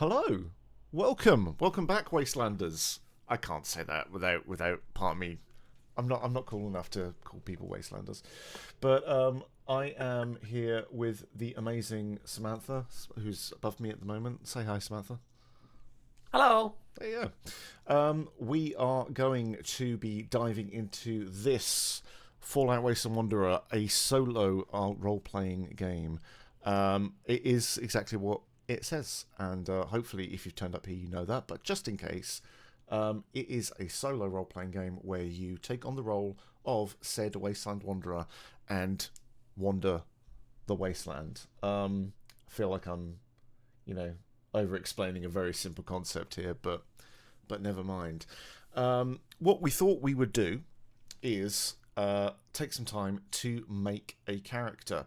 Hello, welcome back, Wastelanders. I can't say that without part of me. I'm not cool enough to call people Wastelanders, but I am here with the amazing Samantha, who's above me at the moment. Say hi, Samantha. Hello. There you go. We are going to be diving into this Fallout Wasteland Wanderer, a solo role-playing game. It is exactly what it says, and hopefully if you've turned up here you know that, but just in case, it is a solo role-playing game where you take on the role of said Wasteland Wanderer and wander the wasteland. I feel like I'm, over-explaining a very simple concept here, but never mind. What we thought we would do is take some time to make a character.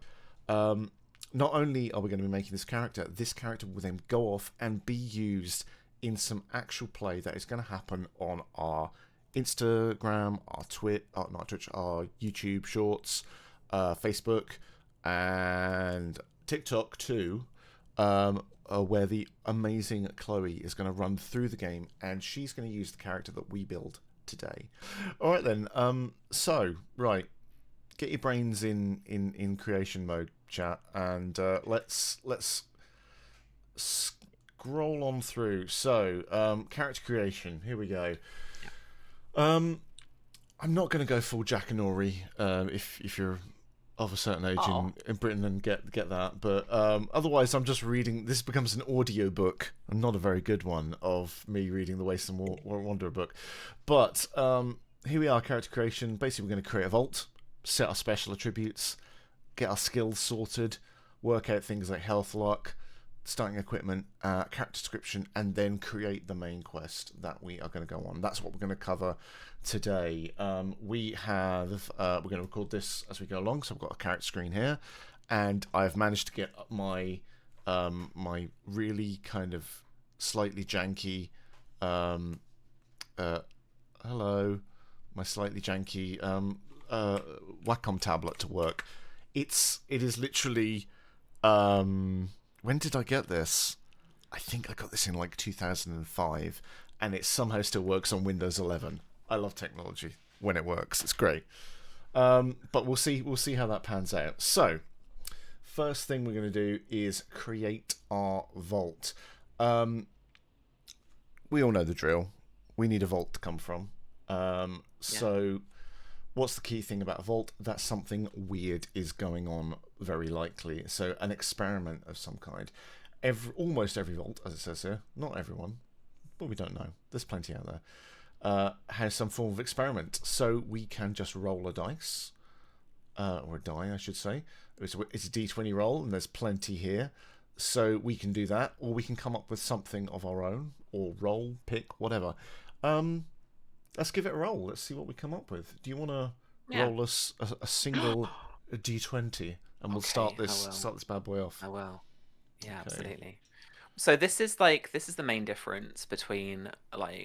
Not only are we going to be making this character will then go off and be used in some actual play that is going to happen on our Instagram, our Twitch, our YouTube Shorts, Facebook, and TikTok too, where the amazing Chloe is going to run through the game, and she's going to use the character that we build today. All right then. Right, get your brains in creation mode, chat, and let's scroll on through. So, character creation. Here we go. I'm not going to go full Jack and Ori if you're of a certain age in Britain and get that, but otherwise I'm just reading. This becomes an audio book, and not a very good one, of me reading the Wasteland Wanderer book. But here we are, character creation. Basically, we're going to create a vault, set our special attributes, get our skills sorted, work out things like health, luck, starting equipment, character description, and then create the main quest that we are going to go on. That's what we're going to cover today. We're going to record this as we go along, so I've got a character screen here, and I've managed to get my my really kind of slightly janky hello, my slightly janky Wacom tablet to work. It is literally when did I get this? I think I got this in like 2005, and it somehow still works on Windows 11. I love technology when it works. It's great. But we'll see how that pans out. So, first thing we're going to do is create our vault. We all know the drill. We need a vault to come from. So, what's the key thing about a vault? That something weird is going on, very likely. So an experiment of some kind. Almost every vault, as it says here, not everyone, but we don't know. There's plenty out there. Has some form of experiment. So we can just roll a dice, or a die, I should say. It's a D20 roll, and there's plenty here. So we can do that, or we can come up with something of our own, or roll, pick, whatever. Let's give it a roll. Let's see what we come up with. Do you want to roll us a single D20, and we'll start this bad boy off? I will. Yeah, okay. Absolutely. So this is the main difference between the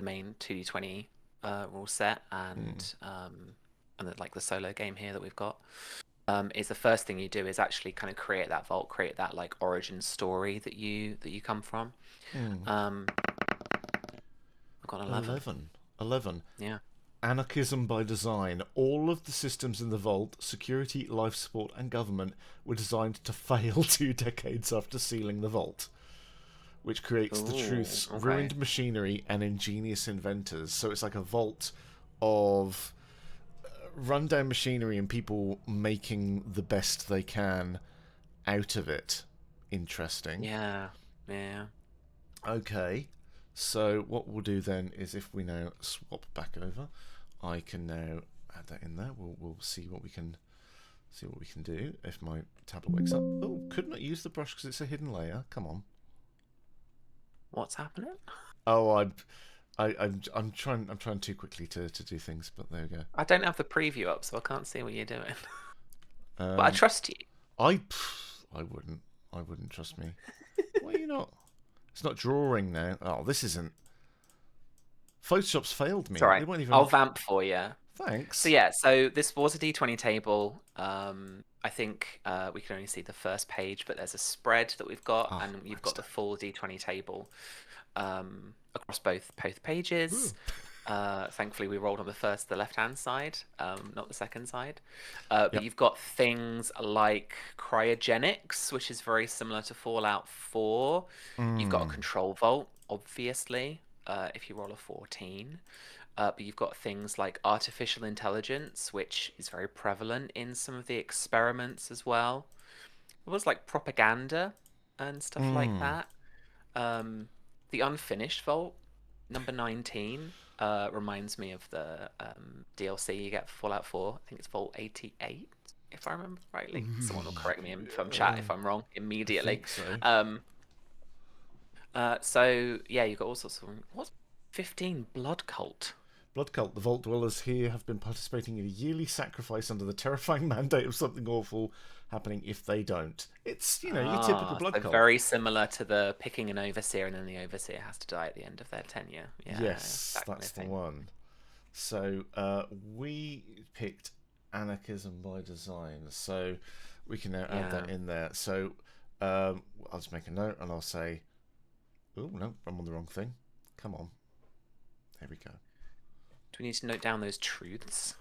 main 2D20 rule set and the solo game here that we've got. Is the first thing you do is actually kind of create that vault, create that like origin story that you come from. I've got 11. Yeah. Anarchism by design. All of the systems in the vault, security, life support, and government, were designed to fail 2 decades after sealing the vault, which creates the truths, ruined machinery, and ingenious inventors. So it's like a vault of rundown machinery and people making the best they can out of it. Interesting. Yeah. Okay. So what we'll do then is, if we now swap back over, I can now add that in there. We'll see what we can do if my tablet wakes up. Oh, could not use the brush because it's a hidden layer. Come on. What's happening? Oh, I'm trying too quickly to do things, but there we go. I don't have the preview up, so I can't see what you're doing. But I trust you. I wouldn't trust me. Why are you not? It's not drawing now. Oh, this isn't. Photoshop's failed me. Sorry, I'll vamp for you. Thanks. So yeah, so this was a D20 table. I think we can only see the first page, but there's a spread that we've got, Ah, and you've got the Wednesday. full D20 table across both pages. Ooh. Thankfully, we rolled on the left-hand side, not the second side. But Yep. you've got things like cryogenics, which is very similar to Fallout 4. You've got a Mm. control vault, obviously, if you roll a 14. But you've got things like artificial intelligence, which is very prevalent in some of the experiments as well. It was like propaganda and stuff like Mm. that. Um, the unfinished vault, number 19, reminds me of the DLC you get for Fallout 4. I think it's Vault 88, if I remember rightly. Someone will correct me from chat if I'm wrong I immediately. think so. Um, so yeah, you've got all sorts of what's 15 Blood Cult. Blood Cult, the Vault Dwellers here have been participating in a yearly sacrifice under the terrifying mandate of something awful happening if they don't. It's, your typical Ah, Blood so Cult. very similar to the picking an overseer and then the overseer has to die at the end of their tenure. Yeah, Yes, that kind that's of the thing. one. So we picked anarchism by design, so we can now add Yeah. that in there. So I'll just make a note and I'll say, oh no, I'm on the wrong thing. Come on, there we go. Do we need to note down those truths?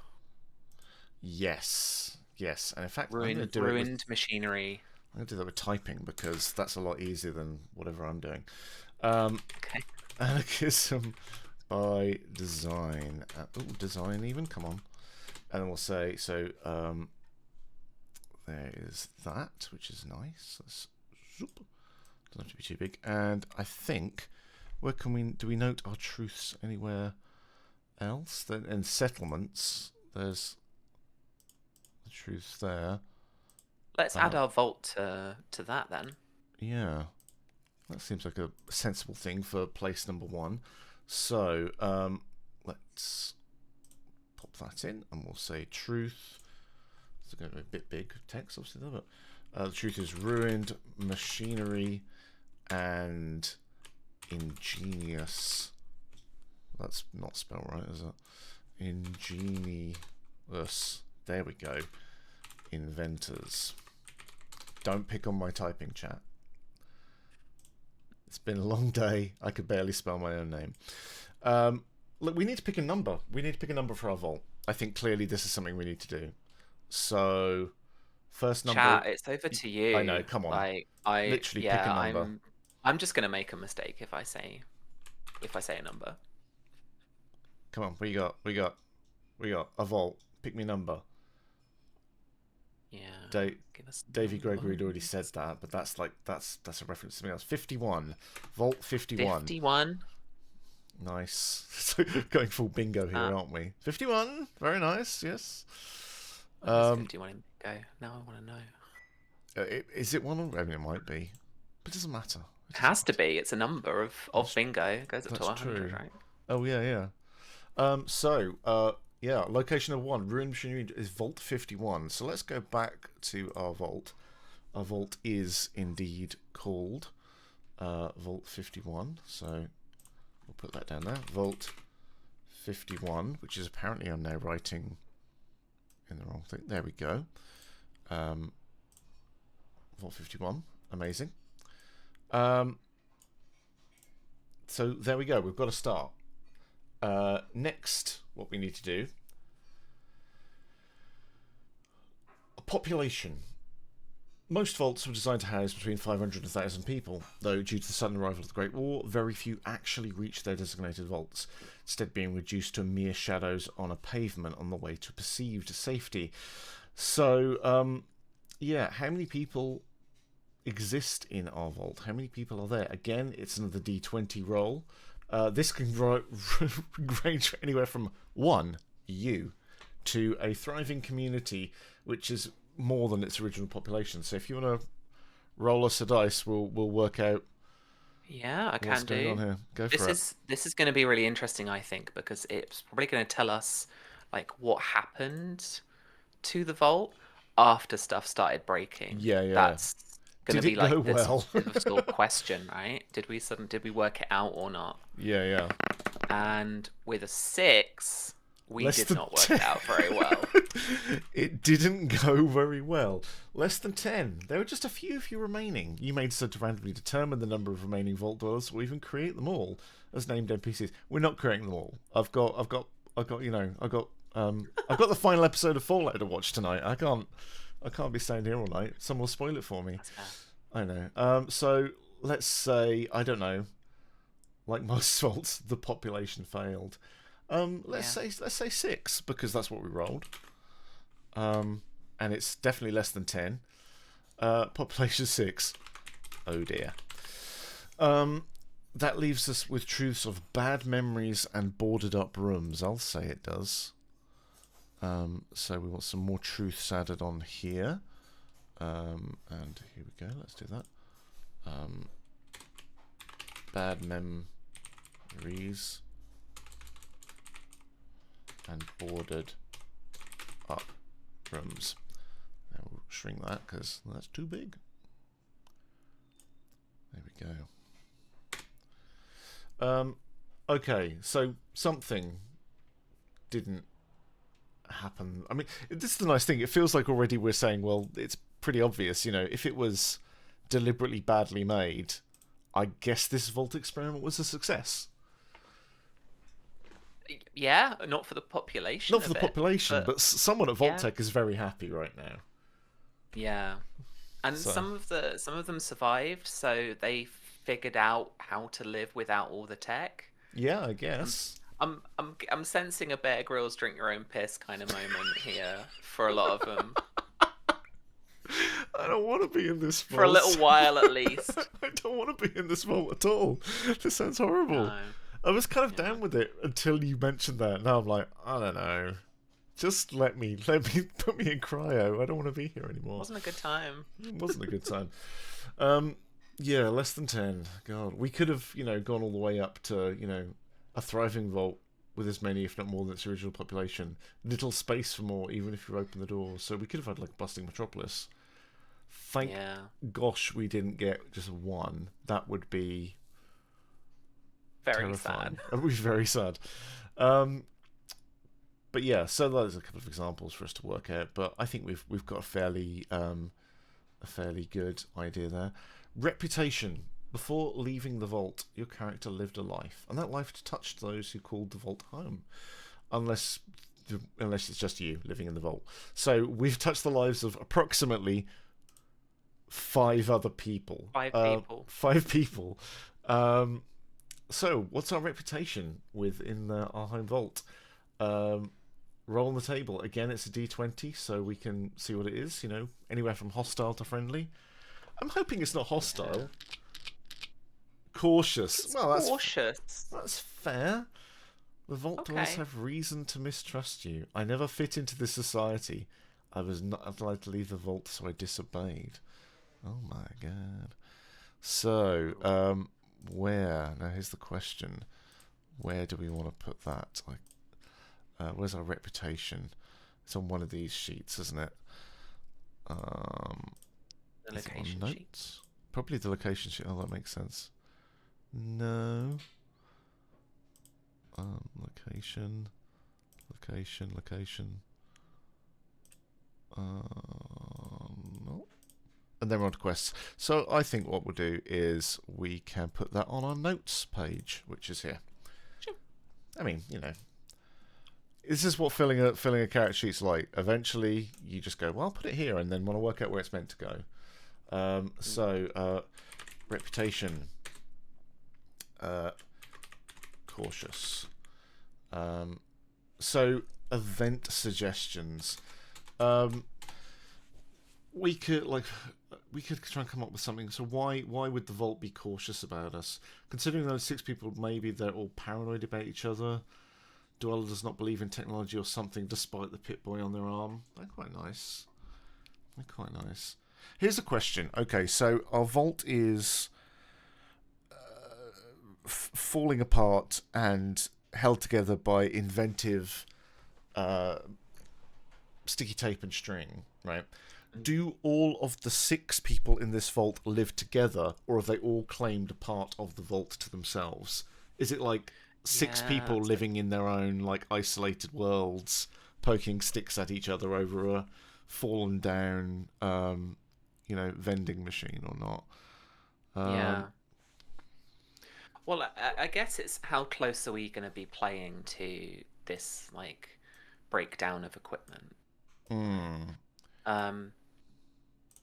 Yes, yes, and in fact, I'm going to do it with Ruined machinery. I'm going to do that with typing because that's a lot easier than whatever I'm doing. Um, Okay. Anarchism by design. Design even. Come on. And then we'll say so. There is that, which is nice. Doesn't have to be too big. And I think where can we do we note our truths anywhere else? Then in settlements, there's the truths there. Let's add our vault to that then. Yeah. That seems like a sensible thing for place number 1. So let's pop that in and we'll say truth. It's going to be a bit big text, obviously, though, but the truth is ruined machinery and ingenious. That's not spelled right, is it? Ingenious. There we go. Inventors. Don't pick on my typing, chat. It's been a long day. I could barely spell my own name. Look, we need to pick a number. We need to pick a number for our vault. I think clearly this is something we need to do. So, first number. Chat, it's over to you. I know. Come on. Like Literally pick a number. I'm just gonna make a mistake if I say a number. Come on. We got a vault. Pick me a number. Yeah. Give us Davey Gregory had already said that, but that's a reference to something else. 51. Vault 51. 51. Nice. So going full bingo here, aren't we? 51. Very nice. Yes. 51 in go. Now I want to know. Is it one? I mean, it might be, but it doesn't matter. It has to be. It's a number of bingo. It goes up to 100, true. right? Oh yeah. Yeah, location of 1, ruined machinery is Vault 51. So let's go back to our vault. Our vault is indeed called Vault 51. So we'll put that down there. Vault 51, which is apparently I'm now writing in the wrong thing. There we go. Vault 51. Amazing. So there we go. We've got to start. Next, what we need to do, a population. Most vaults were designed to house between 500 and 1,000 people, though due to the sudden arrival of the Great War, very few actually reached their designated vaults, instead being reduced to mere shadows on a pavement on the way to perceived safety. So, yeah, how many people exist in our vault? How many people are there? Again, it's another D20 roll. This can range anywhere from 1, you, to a thriving community, which is more than its original population. So if you want to roll us a dice, we'll work out. Yeah, I can what's do. going on here. Go for it. This is going to be really interesting, I think, because it's probably going to tell us like what happened to the vault after stuff started breaking. Yeah. That's going to be like go this well? pivotal question, right? Did we work it out or not? Yeah. And with a 6, We did not work it out very well. It didn't go very well. Less than 10. There were just a few remaining. You may decide to randomly determine the number of remaining vault dwellers, or even create them all as named NPCs. We're not creating them all. I've got the final episode of Fallout to watch tonight. I can't be staying here all night. Someone will spoil it for me. I know. So let's say, I don't know, like most vaults, the population failed. Let's say 6, because that's what we rolled. And it's definitely less than 10. Population 6. Oh dear. That leaves us with truths of bad memories and boarded up rooms. I'll say it does. So we want some more truths added on here. And here we go. Let's do that. Bad memories and boarded up rooms. Now we'll shrink that because that's too big. There we go. Okay, so something didn't happen. I mean, this is the nice thing. It feels like already we're saying, well, it's pretty obvious, if it was deliberately badly made, I guess this vault experiment was a success. Yeah, not for the population. Not for the population, but someone at Vault-Tec is very happy right now. Yeah, and some of them survived, so they figured out how to live without all the tech. Yeah, I guess. I'm sensing a Bear Grylls drink your own piss kind of moment here for a lot of them. I don't want to be in this vault. For a little while, at least. I don't want to be in this vault at all. This sounds horrible. No. I was kind of down with it until you mentioned that. Now I'm like, I don't know. Just let me put me in cryo. I don't want to be here anymore. It wasn't a good time. It wasn't a good time. Yeah, less than 10. God, we could have, gone all the way up to, a thriving vault with as many, if not more, than its original population. Little space for more, even if you open the door. So we could have had like Busting Metropolis. Thank gosh we didn't get just 1. That would be very terrifying. sad. That would be very sad. But yeah, so there's a couple of examples for us to work out. But I think we've got a fairly good idea there. Reputation. Before leaving the vault, your character lived a life, and that life touched those who called the vault home. Unless it's just you living in the vault. So we've touched the lives of approximately 5 other people. 5 people. 5 people. So what's our reputation within our home vault? Roll on the table. Again, it's a D20, so we can see what it is. Anywhere from hostile to friendly. I'm hoping it's not hostile. Cautious. It's cautious. That's fair. The vault dwellers have reason to mistrust you. I never fit into this society. I was not allowed to leave the vault, so I disobeyed. Oh my god. So, where? Now here's the question. Where do we want to put that? Where's our reputation? It's on one of these sheets, isn't it? The location sheet. Probably the location sheet. Oh, that makes sense. No. Location. No. And then we're on to quests. So I think what we'll do is we can put that on our notes page, which is here. Sure. I mean, this is what filling a character sheet's like. Eventually, you just go, well, I'll put it here, and then want to work out where it's meant to go. So, reputation. Cautious. So, event suggestions. We could try and come up with something. So why would the vault be cautious about us? Considering those 6 people, maybe they're all paranoid about each other. Dweller does not believe in technology or something, despite the Pip-Boy on their arm. They're quite nice. Here's a question. Okay, so our vault is falling apart and held together by inventive sticky tape and string, right? Do all of the 6 people in this vault live together, or have they all claimed a part of the vault to themselves? Is it like six Yeah, people living in their own like isolated worlds, poking sticks at each other over a fallen down, vending machine or not. yeah. Well, I guess it's how close are we going to be playing to this like breakdown of equipment, right? Mm, Um,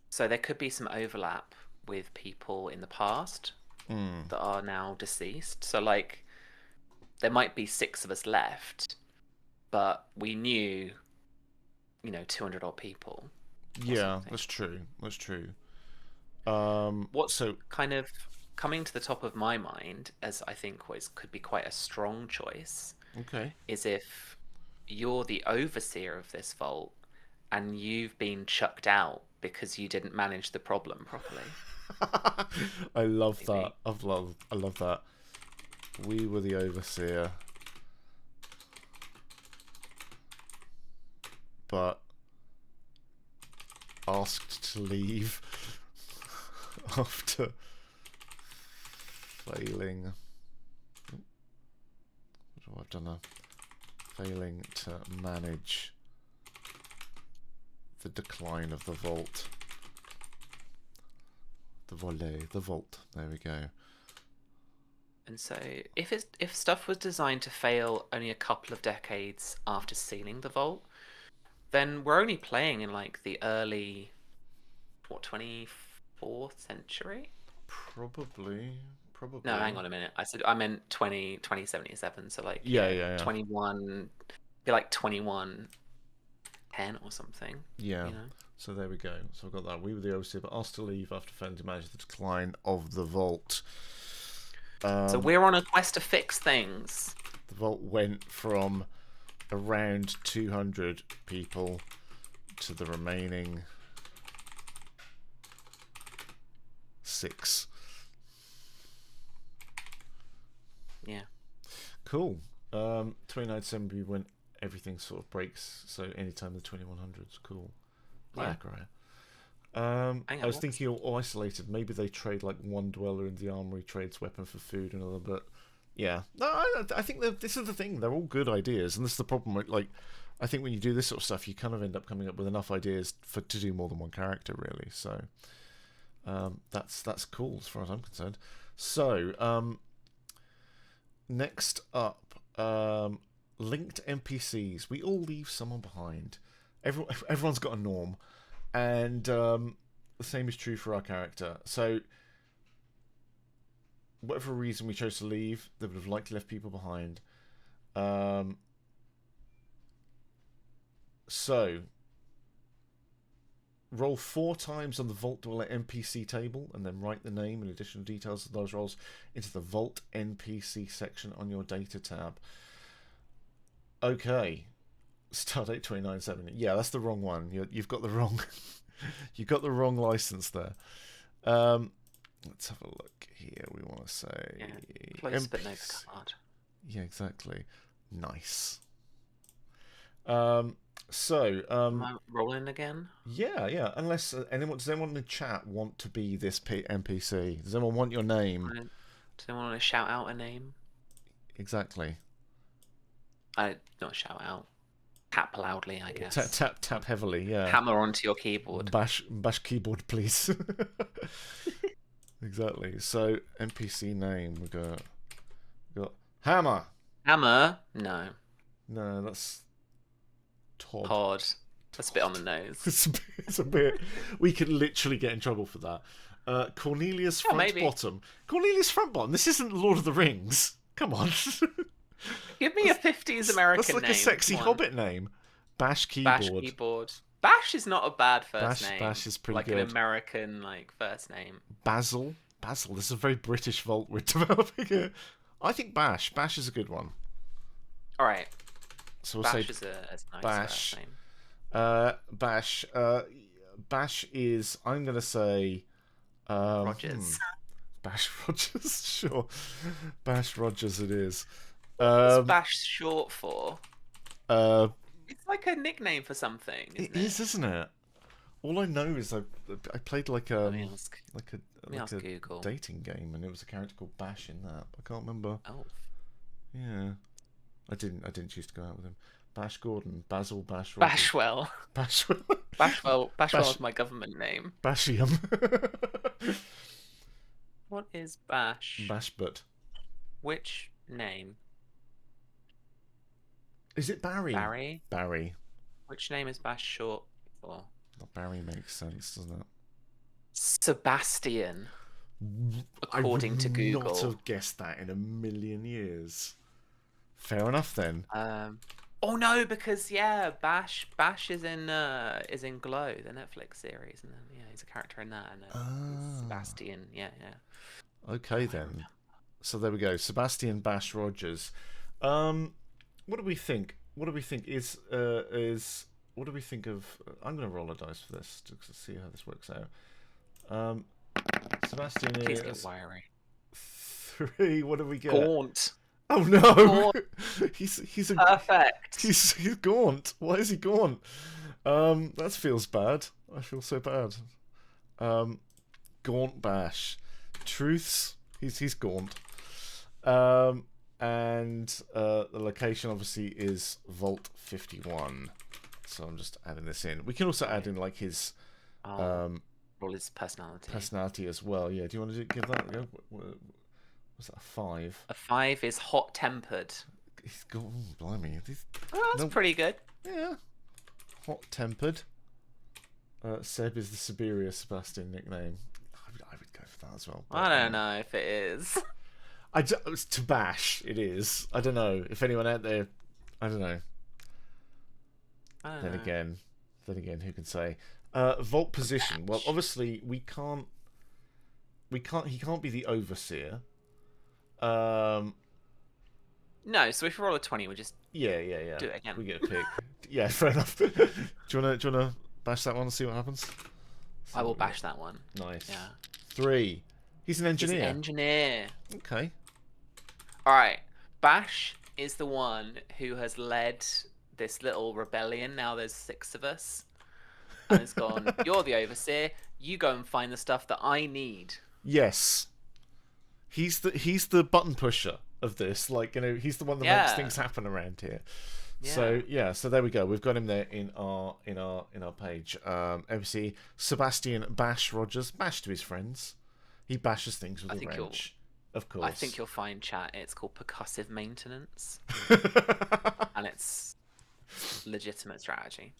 so there could be some overlap with people in the past mm, that are now deceased. So like there might be six of us left, but we knew, 200 odd people or yeah, something. that's true. That's true. What's So kind of coming to the top of my mind as I think was could be quite a strong choice okay. is if you're the overseer of this vault and you've been chucked out because you didn't manage the problem properly. I love that. Maybe. I love that. We were the overseer, but asked to leave after failing. I've done a failing to manage the decline of the vault. The volet, the vault. There we go. And so if stuff was designed to fail only a couple of decades after sealing the vault, then we're only playing in like the early 24th century? Probably. No, hang on a minute. I meant 2077. So like Yeah, yeah, yeah. 21, be like 2110 or something. Yeah. You know. So there we go. So I've got that. We were the overseer, but asked to leave after failing to manage the decline of the vault. So we're on a quest to fix things. The vault went from around 200 people to the remaining 6. Yeah. Cool. 2970 when everything sort of breaks. So anytime the 2100s. Cool. Yeah. Accurate. Hang I on, was thinking all isolated. Maybe they trade like one dweller in the armory trades weapon for food, another. But yeah, no, I think that this is the thing. They're all good ideas, and this is the problem. Like, I think when you do this sort of stuff, you kind of end up coming up with enough ideas to do more than one character, really. So that's cool as far as I'm concerned. So next up, linked NPCs. We all leave someone behind. Everyone's got a norm. And the same is true for our character. So, whatever reason we chose to leave, they would have likely left people behind. So, roll 4 times on the Vault Dweller NPC table, and then write the name and additional details of those rolls into the Vault NPC section on your data tab. Okay. Stardate 2970. Yeah, that's the wrong one. You've got the wrong. You've got the wrong license there. Let's have a look here. We want to say close but no card. Yeah, exactly. Nice. Am I rolling again? Yeah. Unless does anyone in the chat want to be this NPC? Does anyone want your name? Does anyone want to shout out a name? Exactly. Not shout out. Tap loudly, I guess. Tap heavily. Yeah. Hammer onto your keyboard. Bash keyboard, please. Exactly. So NPC name we got Hammer. Hammer? No. No, that's Todd. That's a bit on the nose. It's a bit. We could literally get in trouble for that. Cornelius Frontbottom. Cornelius Frontbottom. This isn't Lord of the Rings. Come on. Give me a 50s American name. That's like a sexy Hobbit name. Bash keyboard. Bash keyboard. Bash is not a bad first name. Bash is pretty like good. Like an American first name. Basil. This is a very British vault we're developing here. I think Bash. Bash is a good one. All right. So we'll Bash say is a nice Bash. first name. Bash. Bash is. I'm gonna say. Rogers. Bash Rogers. Sure. Bash Rogers. It is. What's Bash short for? It's like a nickname for something. It is, isn't it? All I know is I played like a Google. dating game, and it was a character called Bash in that. I can't remember. Oh. Yeah. I didn't choose to go out with him. Bash Gordon, Basil, Bash Rogers. Bashwell. Bashwell. Bashwell is my government name. Bashium. What is Bash? Bashbut. Which name? Is it Barry? Barry? Barry. Which name is Bash short for? Well, Barry makes sense, doesn't it? Sebastian. According to Google. I would not have guessed that in a million years. Fair enough then. Oh no, because Bash is in Glow, the Netflix series, and then he's a character in that, and Sebastian, Okay then. So there we go. Sebastian Bash Rogers. What do we think? What do we think what do we think of? I'm going to roll a dice for this to see how this works out. Sebastian Please is get wiry. 3. What do we get? Gaunt. Oh no! Gaunt. he's Perfect. He's gaunt. Why is he gaunt? That feels bad. I feel so bad. Gaunt Bash. Truths. He's gaunt. And the location obviously is Vault 51. So I'm just adding this in. We can also add in like his roll his personality. Personality as well. Yeah. Do you want to give that a go? Was that a 5? A 5 is hot-tempered. He's got blimey. That's pretty good. Yeah. Hot-tempered. Seb is the Siberia Sebastian nickname. I would go for that as well. But, I don't know if it is. To bash, it is. I don't know if anyone out there. I don't know. Then again, who can say? Vault position. Well, obviously we can't. He can't be the overseer. No, so if you roll a 20, we just do it again. We get a pick. Yeah, fair enough. do you wanna bash that one and see what happens? I will bash that one. Nice. Yeah. 3. He's an engineer. He's an engineer. Okay. All right. Bash is the one who has led this little rebellion. Now there's 6 of us, and it's gone. You're the overseer. You go and find the stuff that I need. Yes. He's the button pusher of this. Like, he's the one that makes things happen around here. Yeah. So there we go. We've got him there in our page. NPC Sebastian Bash Rogers. Bash to his friends. He bashes things with a wrench. Of course. I think you'll find, chat, it's called percussive maintenance. And it's legitimate strategy.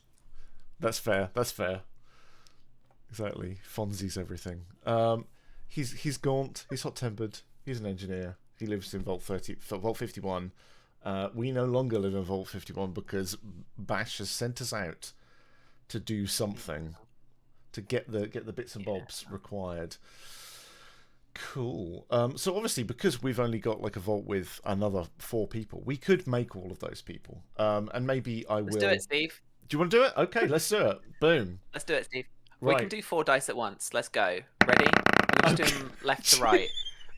That's fair. Exactly. Fonzie's everything. He's gaunt. He's hot-tempered. He's an engineer. He lives in Vault 51. We no longer live in Vault 51 because Bash has sent us out to do something, to get the bits and bobs required. Cool. So obviously, because we've only got like a vault with another 4 people, we could make all of those people. And maybe Let's do it, Steve. Do you want to do it? Okay, let's do it. Boom. Let's do it, Steve. Right. We can do 4 dice at once. Let's go. Ready? We'll just do them left to right.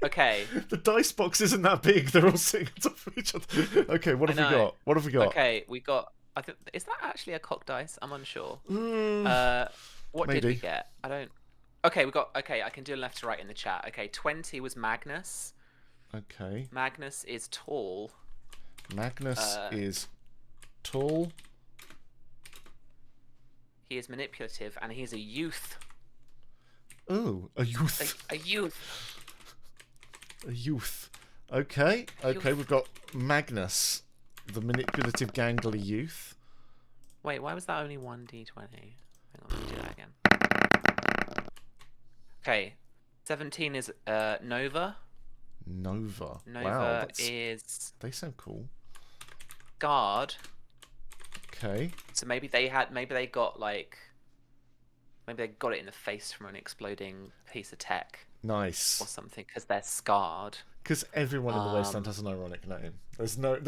Okay. The dice box isn't that big. They're all sitting on top of each other. Okay, what have we got? What have we got? Okay, we got. I think, is that actually a cock dice? I'm unsure. What maybe. did we get? I don't. Okay, we got. Okay, I can do left to right in the chat. Okay, 20 was Magnus. Okay. Magnus is tall. Magnus is tall. He is manipulative, and he's a youth. Oh, a youth. A youth. A youth. Okay. Okay, we've got Magnus, the manipulative, gangly youth. Wait, why was that only 1d20? Hang on, let me do that again. Okay, 17 is Nova. Nova. Nova is. They sound cool. Guard. Okay. So maybe they got like. Maybe they got it in the face from an exploding piece of tech. Nice. Or something, because they're scarred. Because everyone in the Wasteland has an ironic name. No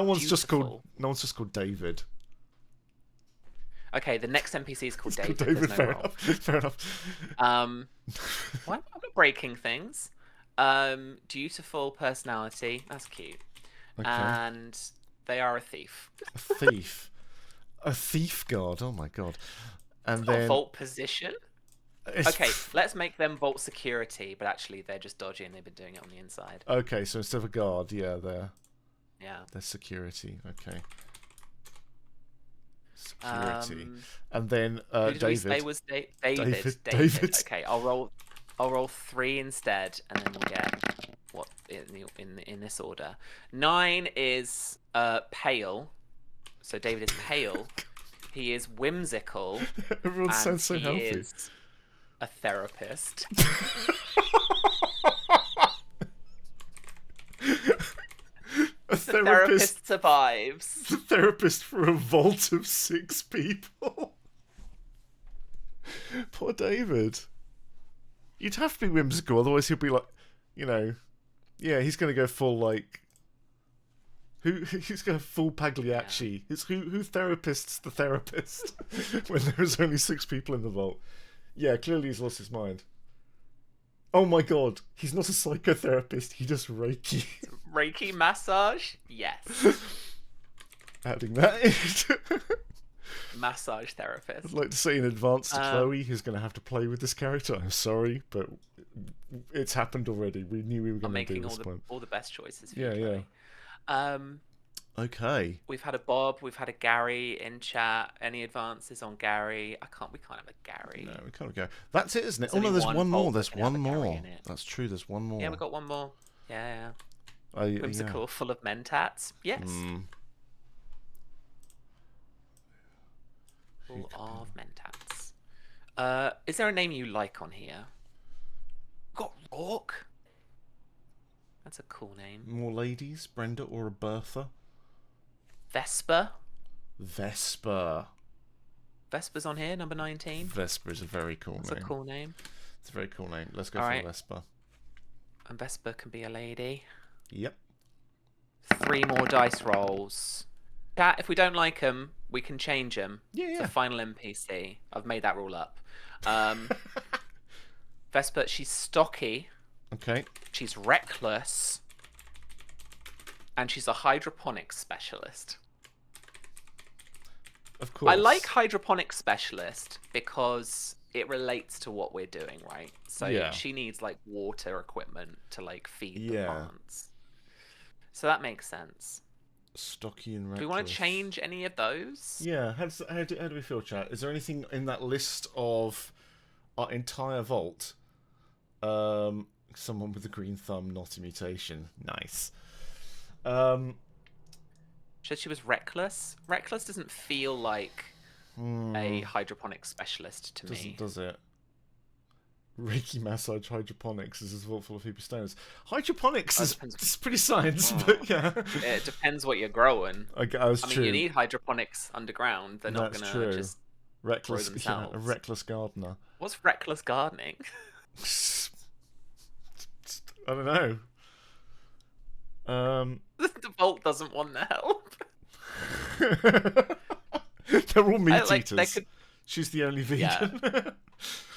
one's beautiful. just called David. Okay, the next NPC is called David. David, no fair enough. I'm not breaking things. Dutiful personality. That's cute. Okay. And they are a thief. A thief. A thief guard. Oh my god. And then vault position. Okay, let's make them vault security, but actually they're just dodgy and they've been doing it on the inside. Okay, so instead of a guard, they're Yeah. There's security. Okay. Security. Um, And then who did we say David. was David. David. Okay, I'll roll 3 instead, and then we'll get what in this order. 9 is pale. So David is pale. He is whimsical. Everyone and sounds so he healthy. is a therapist. A The therapist survives. The therapist for a vault of 6 people. Poor David. You'd have to be whimsical, otherwise he'll be like, you know, yeah, he's going to go full like. Who's going to full Pagliacci? Yeah. It's who therapists the therapist when there's only 6 people in the vault. Yeah, clearly he's lost his mind. Oh my god, he's not a psychotherapist, he does Reiki. Reiki massage? Yes. Adding that in. Massage therapist. I'd like to say in advance to Chloe, who's going to have to play with this character. I'm sorry, but it's happened already. We knew we were going to do this one. All the best choices for you, Chloe. Okay. We've had a Bob, we've had a Gary in chat. Any advances on Gary? We can't have a Gary. No, we can't have a Gary. That's it, isn't it? Oh no, there's one more. There's one more. That's true, there's one more. Yeah, we've got one more. Yeah. Whimsical, full of mentats. Yes. Full of mentats. Is there a name you like on here? We've got Rourke. That's a cool name. More ladies? Brenda or a Bertha? Vesper. Vesper's on here, number 19. Vesper is a very cool name. That's a cool name. It's a very cool name. Let's go for Vesper. And Vesper can be a lady. Yep. 3 more dice rolls. Chat, if we don't like them, we can change them. Yeah. To final NPC. I've made that rule up. Vesper, she's stocky. Okay. She's reckless. And she's a hydroponics specialist. Of course. I like hydroponics specialist because it relates to what we're doing, right? So she needs like water equipment to like feed the plants. So that makes sense. Stocky and reckless. Do we want to change any of those? Yeah. How do we feel, chat? Is there anything in that list of our entire vault? Someone with a green thumb, not a mutation. Nice. Said she was reckless. Reckless doesn't feel like a hydroponics specialist to me. Does it? Reiki massage hydroponics is a vault full of heapy stones. Hydroponics is pretty science, but yeah. It depends what you're growing. I mean, you need hydroponics underground. They're not going to just reckless, grow themselves. Yeah, a reckless gardener. What's reckless gardening? I don't know. The vault doesn't want the help. They're all meat eaters. She's the only vegan. Yeah.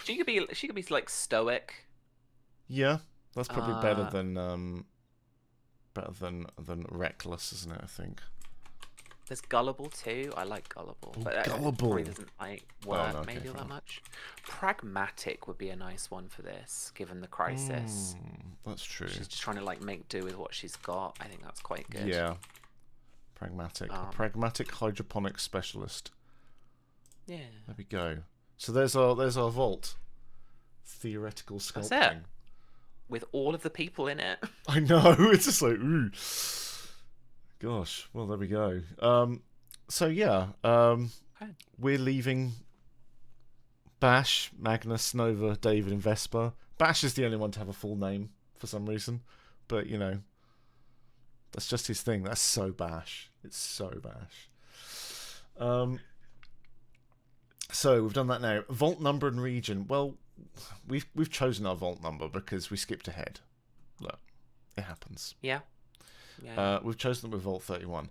She could be like stoic. Yeah, that's probably better than reckless, isn't it? I think. There's gullible too. I like gullible, but gullible probably doesn't work maybe all that much. Pragmatic would be a nice one for this, given the crisis. That's true. She's just trying to like make do with what she's got. I think that's quite good. Yeah. Pragmatic. A pragmatic hydroponics specialist. Yeah. There we go. So there's our vault. Theoretical sculpting. That's it. With all of the people in it. I know. It's just like, ooh. Gosh. Well, there we go. So yeah. We're leaving Bash, Magnus, Nova, David, and Vesper. Bash is the only one to have a full name for some reason. But, you know, that's just his thing. That's so Bash. It's so Bash. So we've done that now. Vault number and region. Well, we've chosen our vault number because we skipped ahead. Look, it happens. Yeah. We've chosen that with Vault 31.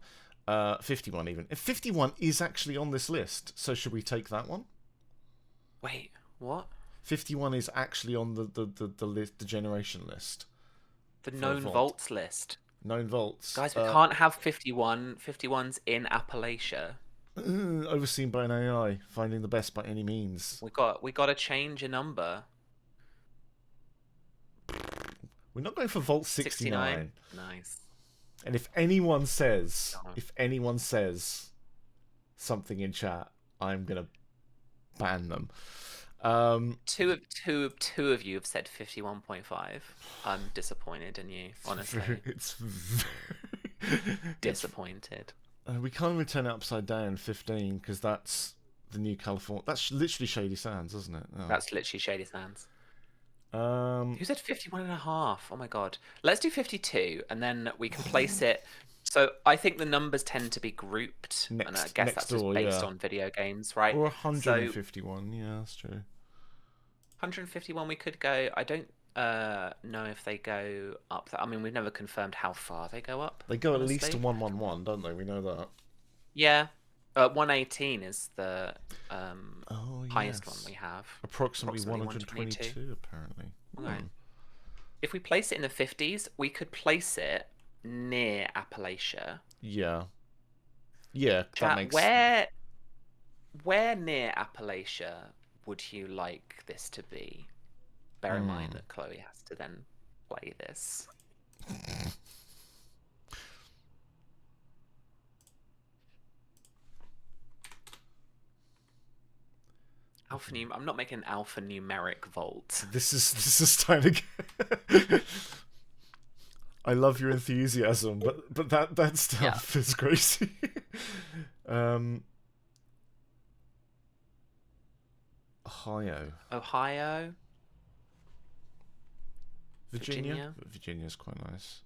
51 even. If 51 is actually on this list, so should we take that one? Wait, what? 51 is actually on the list, the generation list. The known vaults list. Known vaults. Guys, we can't have 51. 51's in Appalachia. Overseen by an AI, finding the best by any means. We got to change a number. We're not going for Vault 69. Nice. And if anyone says something in chat, I'm gonna ban them. Two of you have said 51.5. I'm disappointed in you, honestly. It's very disappointed. We can't even turn it upside down 15 because that's the new California. That's literally Shady Sands, isn't it? Oh. That's literally Shady Sands. Who said 51.5? Oh my god. Let's do 52 and then we can place it. So I think the numbers tend to be grouped, and I guess that's just based on video games, right? Or 151, yeah, that's true. 151 we could go. I don't know if they go up. I mean, we've never confirmed how far they go up. They go honestly. At least to 111, don't they? We know that. Yeah. 118 is the highest one we have. Approximately 122, apparently. Okay. If we place it in the 50s, we could place it near Appalachia. Yeah. Yeah, that makes where near Appalachia would you like this to be? Bear in mind that Chloe has to then play this. I'm not making an alphanumeric vault. This is time to get... I love your enthusiasm, but that stuff is crazy. Ohio. Virginia. Virginia's quite nice.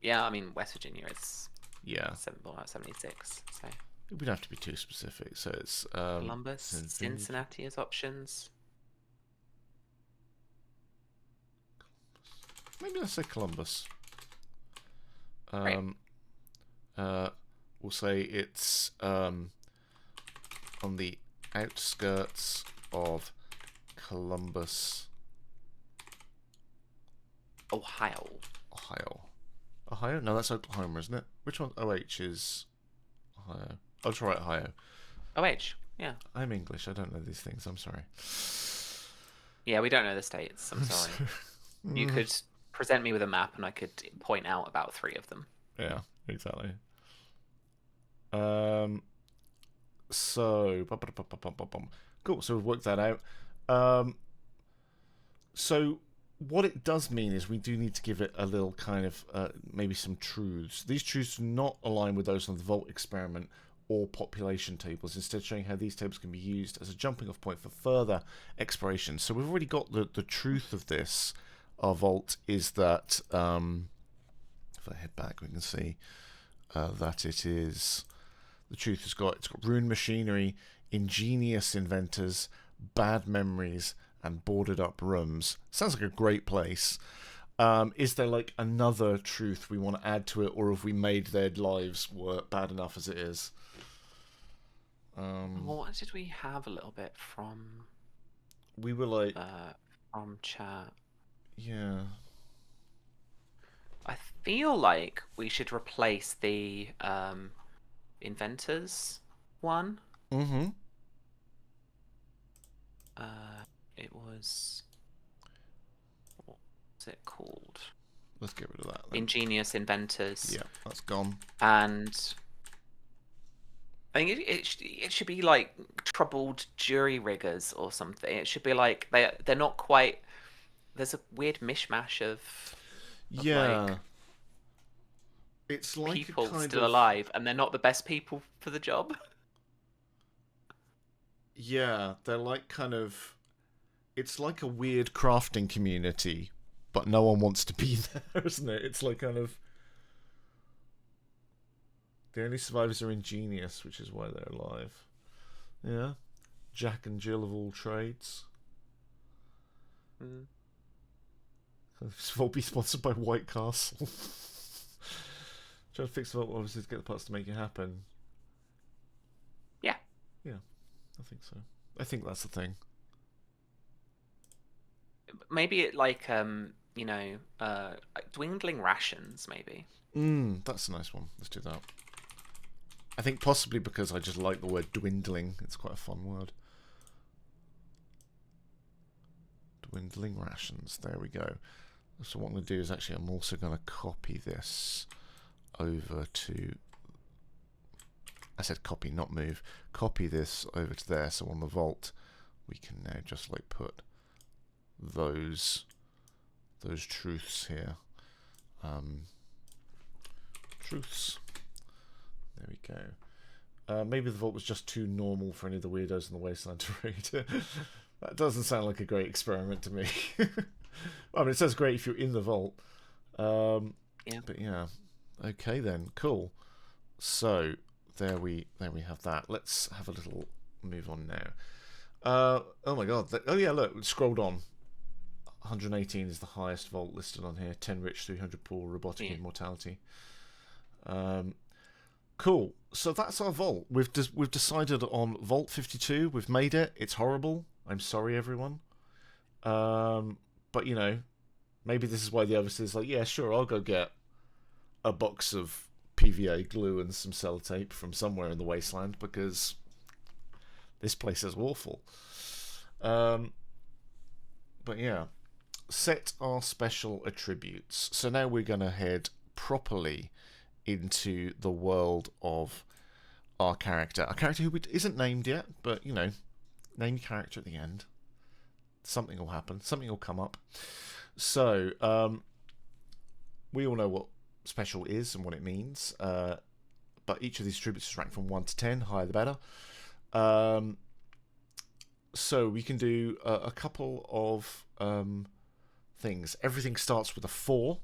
Yeah, I mean West Virginia is 76. So we don't have to be too specific. So it's Columbus, Cincinnati as options. Maybe let's say Columbus. Right. We'll say it's on the outskirts of Columbus, Ohio. No, that's Oklahoma, isn't it? Which one? OH is Ohio. I'll try Ohio. OH, yeah. I'm English. I don't know these things. I'm sorry. Yeah, we don't know the states. I'm sorry. You could present me with a map and I could point out about 3 of them. Yeah, exactly. So cool. So we've worked that out. So what it does mean is we do need to give it a little kind of maybe some truths. These truths do not align with those on the Vault experiment or population tables, instead showing how these tables can be used as a jumping off point for further exploration. So we've already got the truth of this. Our Vault is that if I head back we can see that it is the truth it's got ruined machinery, ingenious inventors, bad memories, and boarded up rooms. Sounds like a great place. Is there like another truth we want to add to it, or have we made their lives work bad enough as it is? What did we have a little bit from? We were like from chat. Yeah. I feel like we should replace the inventors one. Mm-hmm. It was... What's it called? Let's get rid of that then. Ingenious inventors. Yeah, that's gone. And I think it should be like troubled jury riggers or something. It should be like they're not quite... There's a weird mishmash of like, it's like people still alive, and they're not the best people for the job. Yeah, they're like kind of... It's like a weird crafting community, but no one wants to be there, isn't it? It's like kind of... The only survivors are ingenious, which is why they're alive. Yeah. Jack and Jill of all trades. This will be sponsored by White Castle. Trying to fix the vault, obviously, to get the parts to make it happen. Yeah. Yeah, I think so. I think that's the thing. Maybe it like dwindling rations, maybe. That's a nice one. Let's do that. I think possibly because I just like the word dwindling. It's quite a fun word. Dwindling rations. There we go. So what I'm going to do is actually I'm also going to copy this over to... I said copy, not move. Copy this over to there, so on the vault, we can now just like put those truths here. Truths. There we go. Maybe the vault was just too normal for any of the weirdos in the Wasteland to read. That doesn't sound like a great experiment to me. I mean, it sounds great if you're in the vault. Yeah. But yeah. Okay then. Cool. So there we have that. Let's have a little move on now. Oh my god. Oh yeah, look, scrolled on. 118 is the highest vault listed on here. 10 rich, 300 poor, robotic immortality. Cool. So that's our vault. We've decided on Vault 52. We've made it. It's horrible. I'm sorry, everyone. But you know, maybe this is why the overseer's like, yeah, sure, I'll go get a box of PVA glue and some sellotape from somewhere in the wasteland because this place is awful. But yeah, set our special attributes. So now we're going to head properly into the world of our character. A character who isn't named yet, but you know, name your character at the end. Something will happen. Something will come up. So, we all know what special is and what it means. But each of these attributes is ranked from 1 to 10. Higher the better. So we can do a couple of things. Everything starts with a 4,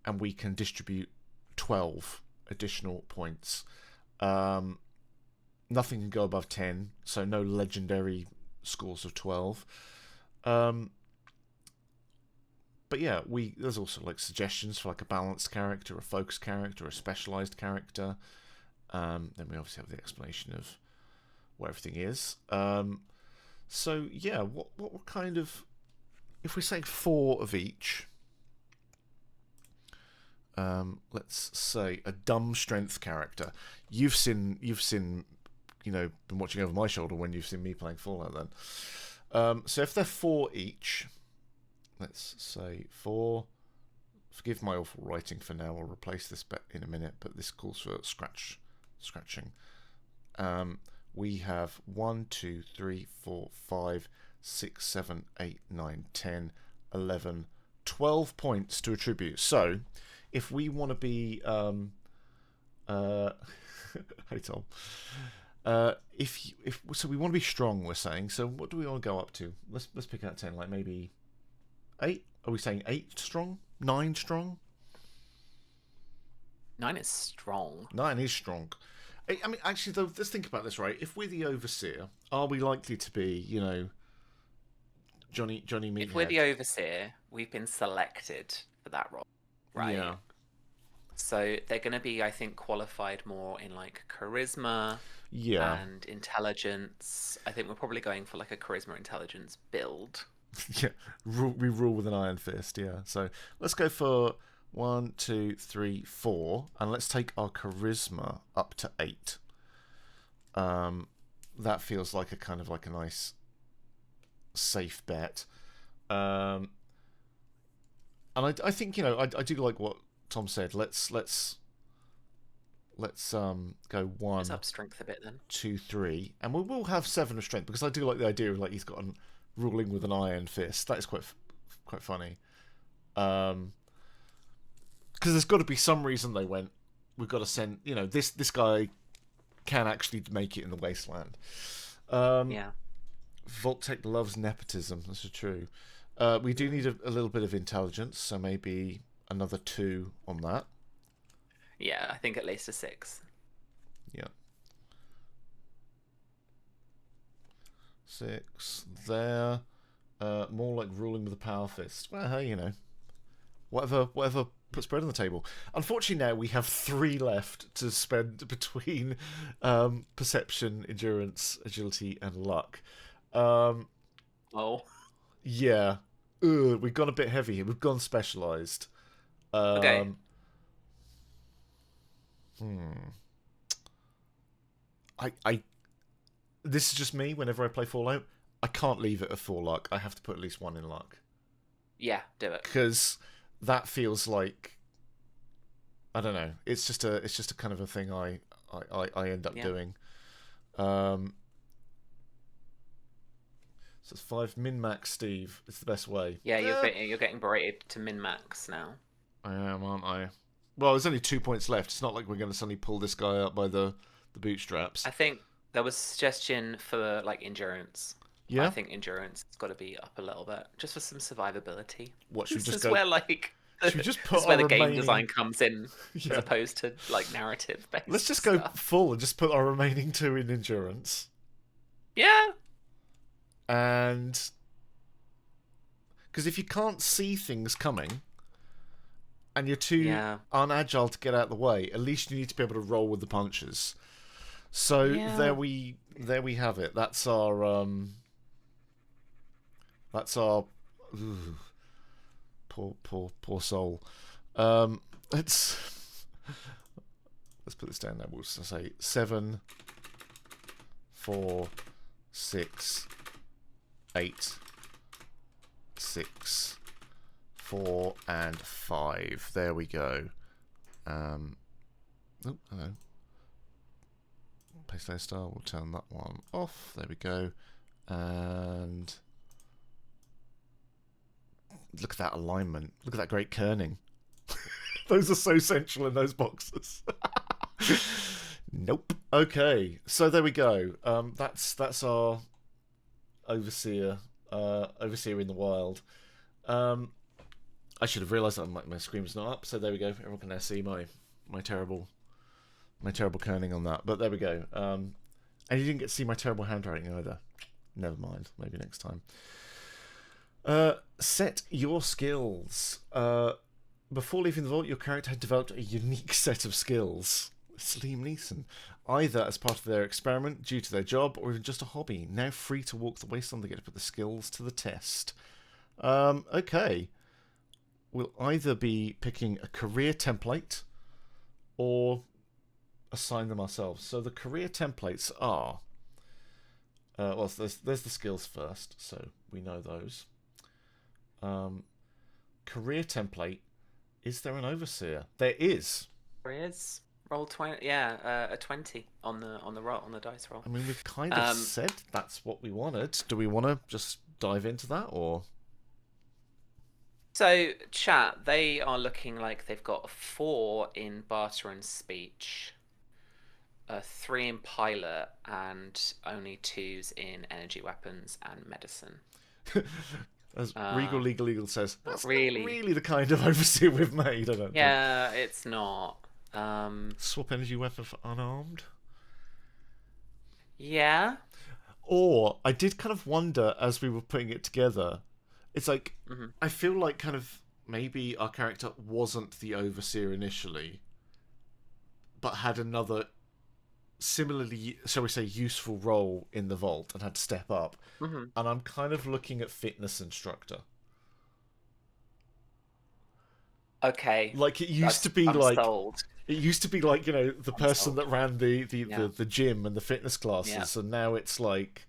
and we can distribute 12 additional points. Nothing can go above 10, so no legendary scores of 12. But yeah, there's also like suggestions for like a balanced character, a focused character, a specialized character. Then we obviously have the explanation of what everything is. So yeah, what kind of, if we say 4 of each, let's say a dumb strength character. You've seen, you know, been watching over my shoulder when you've seen me playing Fallout then. So if they're 4 each, let's say 4. Forgive my awful writing for now. I'll replace this bit in a minute, but this calls for scratching. We have 1, 2, 3, 4, 5, 6, 7, 8, 9, 10, 11, 12 points to attribute. So if we want to be hey Tom, so we want to be strong, we're saying. So what do we want to go up to? Let's pick out 10, like maybe 8. Are we saying 8 strong? 9 strong? 9 is strong. 9 is strong. I mean, actually, though, let's think about this, right? If we're the overseer, are we likely to be, you know, Johnny Meathead? If we're the overseer, we've been selected for that role, right? Yeah. So they're going to be, I think, qualified more in like charisma and intelligence. I think we're probably going for like a charisma intelligence build. Yeah, we rule with an iron fist. Yeah. So let's go for 1, 2, 3, 4, and let's take our charisma up to 8. That feels like a kind of like a nice, safe bet. And I think, you know, I do like what Tom said. Let's go 1. Let's up strength a bit then. 2, 3, and we will have 7 of strength because I do like the idea of like he's got ruling with an iron fist. That is quite funny. Because there's got to be some reason they went, we've got to send, you know, this guy can actually make it in the wasteland. Yeah. Vault-Tec loves nepotism. This is true. We do need a little bit of intelligence, so maybe another 2 on that. Yeah, I think at least a 6. Yeah. 6 there. More like ruling with a power fist. Well, hey, you know, whatever puts bread on the table. Unfortunately, now we have 3 left to spend between perception, endurance, agility, and luck. Oh. Yeah. We've gone a bit heavy here. We've gone specialized. Okay. This is just me. Whenever I play Fallout, I can't leave it at 4 luck. I have to put at least 1 in luck. Yeah, do it. Because that feels like I don't know. It's just a kind of a thing I end up Yeah. doing. So it's 5 min max Steve. It's the best way. Yeah, you're getting berated to min max now. I am, aren't I? Well, there's only 2 points left. It's not like we're going to suddenly pull this guy up by the bootstraps. I think there was a suggestion for like endurance. But I Yeah. think endurance has got to be up a little bit just for some survivability. What should we This just is go? where like Should we just this put is our where the game remaining? design comes in Yeah. as opposed to like narrative based Let's just go stuff. full and just put our remaining 2 in endurance. Yeah. And because if you can't see things coming and you're too unagile to get out of the way, at least you need to be able to roll with the punches. So there we have it. That's our ooh, poor soul. Let's put this down now. We'll say 7, 4, 6, 8, 6, 4, and 5. There we go. Oh, hello. Paste layer style. We'll turn that one off. There we go. And look at that alignment. Look at that great kerning. Those are so central in those boxes. Nope. Okay, so there we go. That's our overseer in the wild. I should have realised that my screen's not up. So there we go. Everyone can now see my terrible kerning on that. But there we go. And you didn't get to see my terrible handwriting either. Never mind. Maybe next time. Set your skills. Before leaving the vault, your character had developed a unique set of skills. It's Liam Neeson. Either as part of their experiment, due to their job, or even just a hobby. Now free to walk the wasteland, they get to put the skills to the test. Okay. We'll either be picking a career template or assign them ourselves. So the career templates are... well, there's the skills first, so we know those. Career template. Is there an overseer? There is. There is. Roll 20. Yeah, a 20 on the dice roll. I mean, we've kind of said that's what we wanted. Do we want to just dive into that, or? So, chat, they are looking like they've got 4 in barter and speech, 3 in pilot, and only 2s in energy weapons and medicine. As Regal Legal says, that's really. Not really the kind of overseer we've made, I don't think. Yeah, it's not. Swap energy weapon for unarmed? Yeah. Or, I did kind of wonder, as we were putting it together, it's like, I feel like kind of maybe our character wasn't the overseer initially, but had another similarly, shall we say, useful role in the vault and had to step up. And I'm kind of looking at fitness instructor. Okay. Like it used to be sold. It used to be like, you know, the person that ran the gym and the fitness classes, and now it's like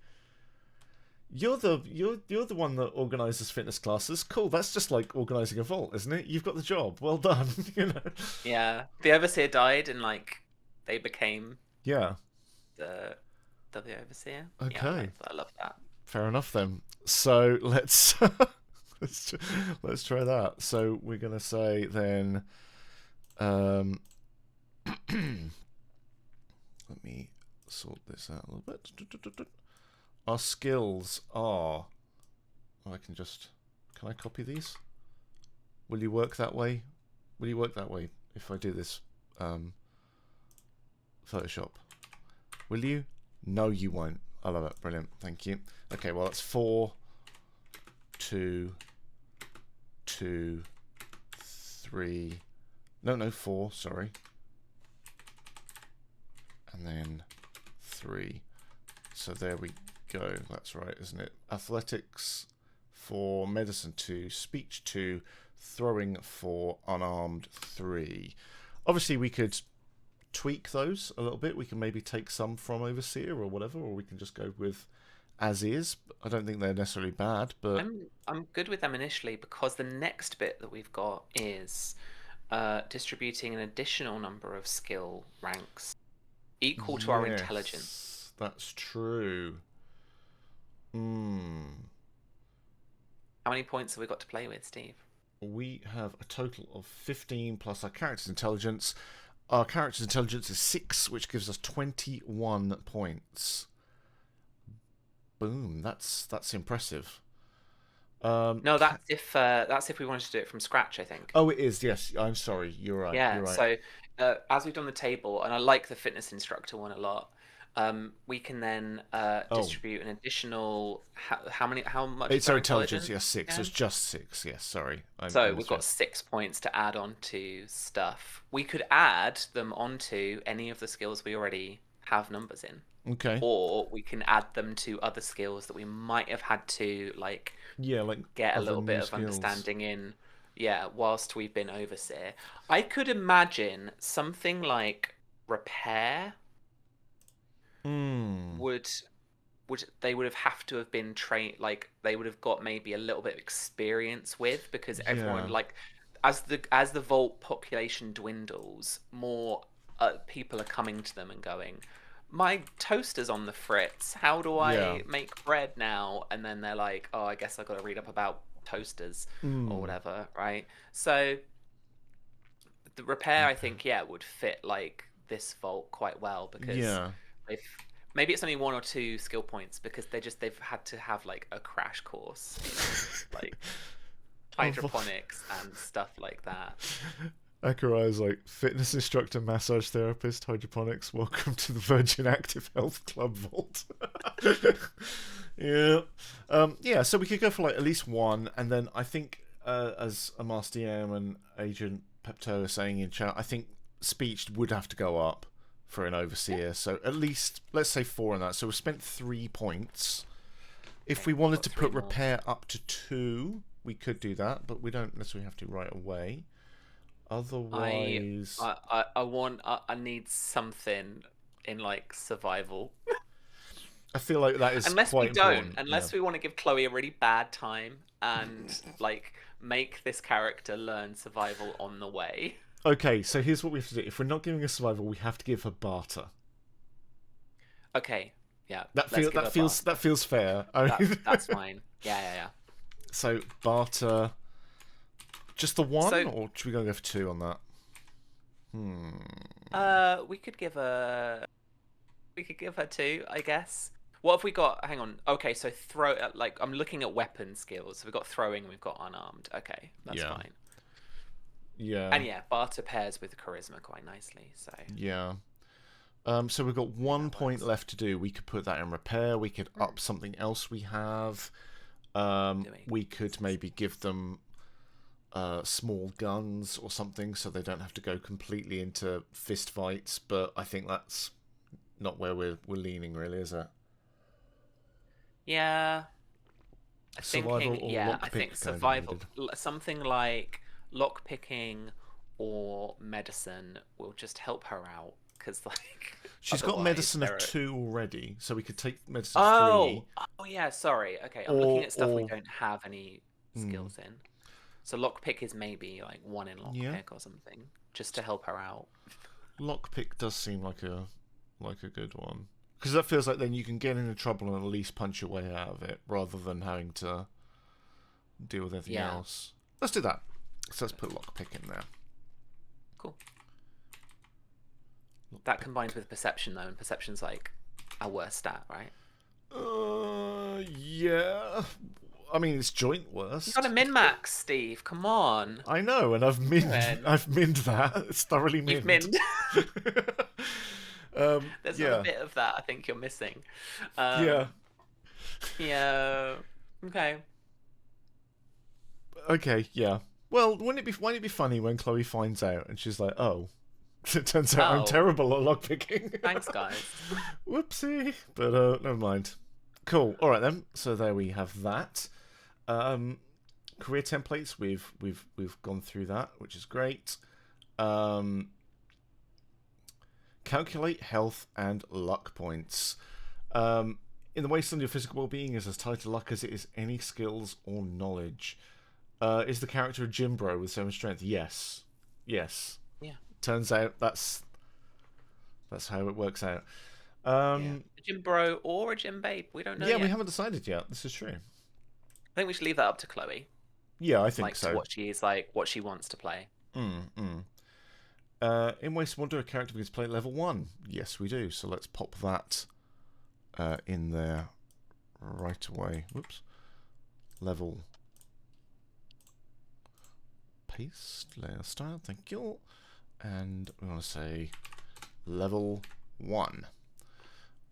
you're the one that organises fitness classes. Cool, that's just like organising a vault, isn't it? You've got the job. Well done. You know. Yeah. The overseer died and like they became the overseer. Okay. Yeah, I love that. Fair enough then. So let's let's try that. So we're gonna say then let me sort this out a little bit. Our skills are can I copy these? Will you work that way? Will you work that way if I do this Photoshop? Will you? No, you won't. I love it. Brilliant. Thank you. Okay, well, that's 4, 2, 2, 3. No, 4, sorry. And then 3. So there we go. That's right, isn't it? Athletics 4, medicine 2, speech 2, throwing 4, unarmed 3. Obviously, we could tweak those a little bit. We can maybe take some from Overseer or whatever, or we can just go with as is. I don't think they're necessarily bad, but I'm good with them initially because the next bit that we've got is distributing an additional number of skill ranks equal to our intelligence. Yes, that's true. Hmm. How many points have we got to play with, Steve? We have a total of 15 plus our character's intelligence. Our character's intelligence is 6, which gives us 21 points. Boom, that's impressive. No, that's if we wanted to do it from scratch, I think. Oh, it is. Yes, I'm sorry. You're right. Yeah, You're right. so as we've done the table, and I like the fitness instructor one a lot, we can then Oh, distribute an additional how much is it's our our intelligence. intelligence Yes, 6. So it's again? just 6. Yes, sorry. I So we've misread. got 6 points to add on to stuff. We could add them onto any of the skills we already have numbers in, Okay. or we can add them to other skills that we might have had to like Yeah, like get a other little bit new of skills. understanding in, yeah, whilst we've been overseer. I could imagine something like repair Hmm. would they would have to have been trained, like they would have got maybe a little bit of experience with, because everyone, Yeah. like, as the vault population dwindles, more people are coming to them and going, my toaster's on the fritz, how do Yeah. I make bread now? And then they're like, oh, I guess I got to read up about toasters or Hmm. whatever, right? So the repair, I Okay. think, yeah, would fit like this vault quite well, because Yeah. they've maybe it's only 1 or 2 skill points, because they've had to have like a crash course in like Of hydroponics and stuff like that. Akurai's like fitness instructor, massage therapist, hydroponics. Welcome to the Virgin Active Health Club Vault. Yeah, yeah. So we could go for like at least one, and then I think, as a Master DM and Agent Pepto are saying in chat, I think speech would have to go up for an Yeah. overseer. So at least let's say 4 on that. So we spent 3 points. If Okay, we we've wanted got to three put more. repair up to 2, we could do that, but we don't necessarily have to right away. I Otherwise, I need something in like survival. I feel like that is Unless we quite don't, important. Yeah. unless we want to give Chloe a really bad time and like make this character learn survival on the way. Okay, so here's what we have to do. If we're not giving her survival, we have to give her barter. Okay, yeah, That let's feel give that her feels barter. that feels fair. I mean, That's fine. Yeah, yeah, yeah. so barter, just the one, So, or should we go for 2 on that? Hmm. we could give her two, I guess. What have we got? Hang on. Okay, so throw like I'm looking at weapon skills. So we've got throwing and we've got unarmed. Okay, that's Yeah. fine. Yeah. And yeah, barter pairs with charisma quite nicely. So Yeah. So we've got yeah, one that point works. left to do. We could put that in repair. We could up something else we have. Do we? We could maybe give them small guns or something, so they don't have to go completely into fist fights. But I think that's not where we're leaning, really, is it? Yeah, Survival thinking. or Yeah, I think lockpick kind of survival, needed. something like lock picking or medicine will just help her out, because like She's got otherwise medicine of there are. 2 already, so we could take medicine of 3, Oh, oh yeah. Sorry. Okay, I'm looking or at stuff we don't have any hmm, skills in. So lockpick is maybe like 1 in yeah, lockpick or something, just to help her out. lockpick does seem like a good one, because that feels like then you can get into trouble and at least punch your way out of it rather than having to deal with anything Yeah. else. Let's do that. So let's put lockpick in there. Cool. That Lockpick. combines with perception though, and perception's like our worst stat, right? Yeah. I mean, it's joint You got a worst. min max, Steve. Come on. I know, and I've minned. Doing? I've minned that. It's thoroughly You've minned. minned. There's not a Yeah. bit of that I think you're missing. Yeah. Yeah. Okay. Okay. Yeah. Well, wouldn't it be funny when Chloe finds out and she's like, "Oh, it turns out I'm Oh, terrible at lockpicking." thanks, guys. Whoopsie. But never mind. Cool. All right then. So there we have that. Um, career templates. We've gone through that, which is great. Um, calculate health and luck points. In the Wasteland, your physical well-being is as tied to luck as it is any skills or knowledge. Is the character a gym bro with 7 strength? Yes. Yes. Yeah. Turns out that's how it works out. Yeah. A gym bro or a gym babe. We don't know Yeah, we yet. haven't decided yet. This is true. I think we should leave that up to Chloe. Yeah, I think Like to so. what she is like, what she wants to play. In Wasteland Wanderer, a character begins play at level 1. Yes, we do. So let's pop that in there right away. Whoops. Level paste layer style. Thank you. And we want to say level 1.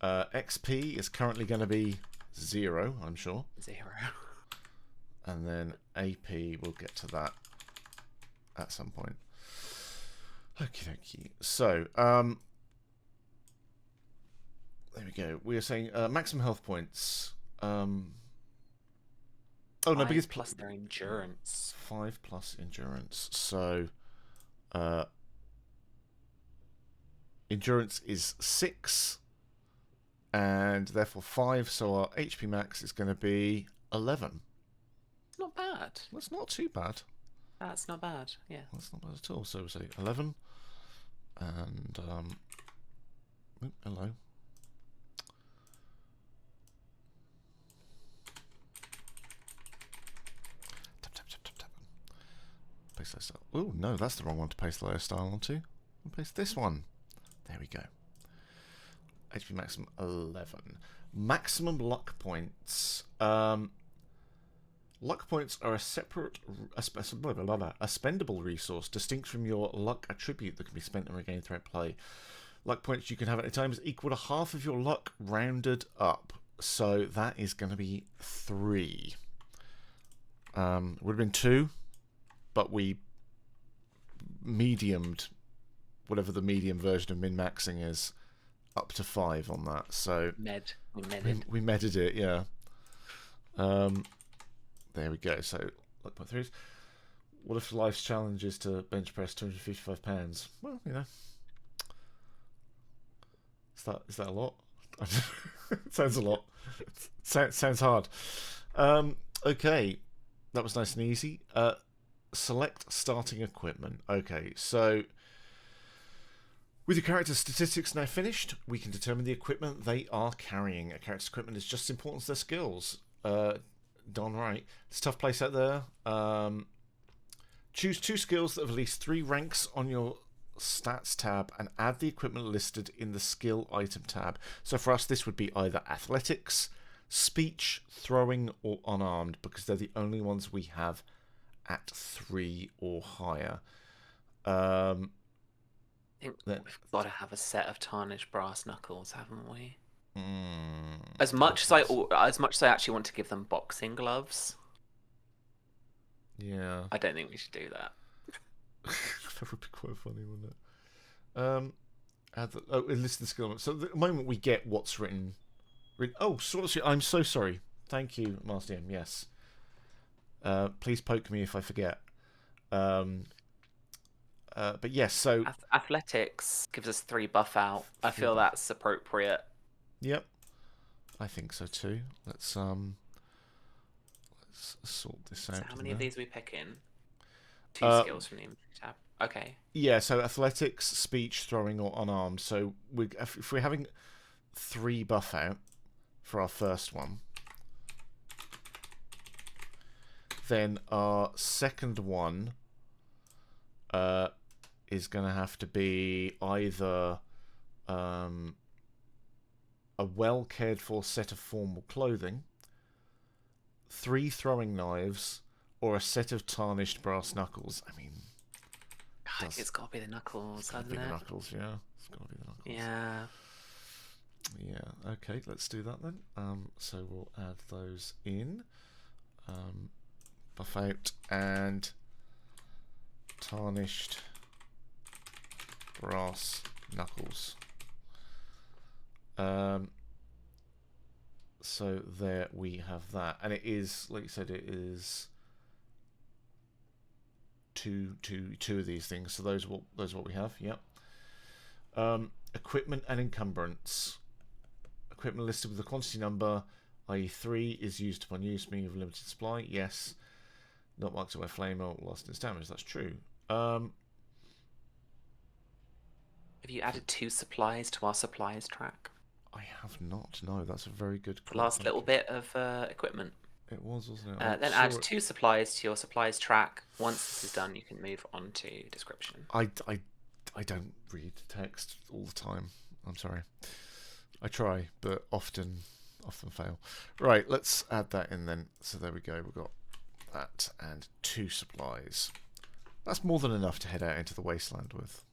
XP is currently going to be 0, I'm sure. 0. And then AP, we'll get to that at some point. Okie dokie. So, there we go. We are saying maximum health points. Oh no, because plus their endurance. 5 plus endurance. So, endurance is 6, and therefore 5. So our HP max is going to be 11. Not bad. That's not too bad. That's not bad. Yeah. That's not bad at all. So we say 11, and hello. Tap. Paste layer style. Oh no, that's the wrong one to paste the layer style onto. I'll paste this one. There we go. HP maximum 11. Maximum luck points. Luck points are a separate, a spendable resource distinct from your luck attribute that can be spent and regained throughout play. Luck points you can have at a time is equal to half of your luck rounded up. So that is going to be 3. Would have been 2, but we mediumed whatever the medium version of min-maxing is up to 5 on that. So we medded it, yeah. There we go. So luck point 3s. What if life's challenge is to bench press 255 pounds? Well, you know, is that a lot? Sounds a lot. Sounds hard. Okay, that was nice and easy. Select starting equipment. Okay, so with your character's statistics now finished, we can determine the equipment they are carrying. A character's equipment is just as important as their skills. Darn right. It's a tough place out there. Choose 2 skills that have at least 3 ranks on your stats tab and add the equipment listed in the skill item tab. So for us, this would be either athletics, speech, throwing, or unarmed, because they're the only ones we have at 3 or higher. I think we've got to have a set of tarnished brass knuckles, haven't we? As much as I actually want to give them boxing gloves. Yeah. I don't think we should do that. That would be quite funny, wouldn't it? List the skill. So the moment we get what's written. Oh, I'm so sorry. Thank you, Master M. Yes. Please poke me if I forget. But yes, so athletics gives us 3 buff out. I feel that's appropriate. Yep, I think so too. Let's sort this out. So how many of these are we picking? 2 skills from the inventory tab. Okay. Yeah, so athletics, speech, throwing, or unarmed. So if we're having 3 buff out for our first one, then our second one is going to have to be either a well cared for set of formal clothing, 3 throwing knives, or a set of tarnished brass knuckles. I mean, it's got to be the knuckles, hasn't it? The knuckles, yeah. It's got to be the knuckles. Yeah. Yeah. Okay, let's do that then. So we'll add those in. Buff out and tarnished brass knuckles. So there we have that, and it is, like you said, it is two of these things. So those are what we have. Yep. Equipment and encumbrance. Equipment listed with a quantity number, i.e. 3, is used upon use, meaning of limited supply. Yes. Not marked away flame or lost its damage. That's true. Have you added 2 supplies to our supplies track? I have not. No, that's a very good The call. last little bit of equipment. It was, wasn't it? I Then saw add it. 2 supplies to your supplies track. Once this is done, you can move on to description. I don't read text all the time. I'm sorry. I try, but often fail. Right, let's add that in then. So there we go. We've got that and 2 supplies. That's more than enough to head out into the wasteland with.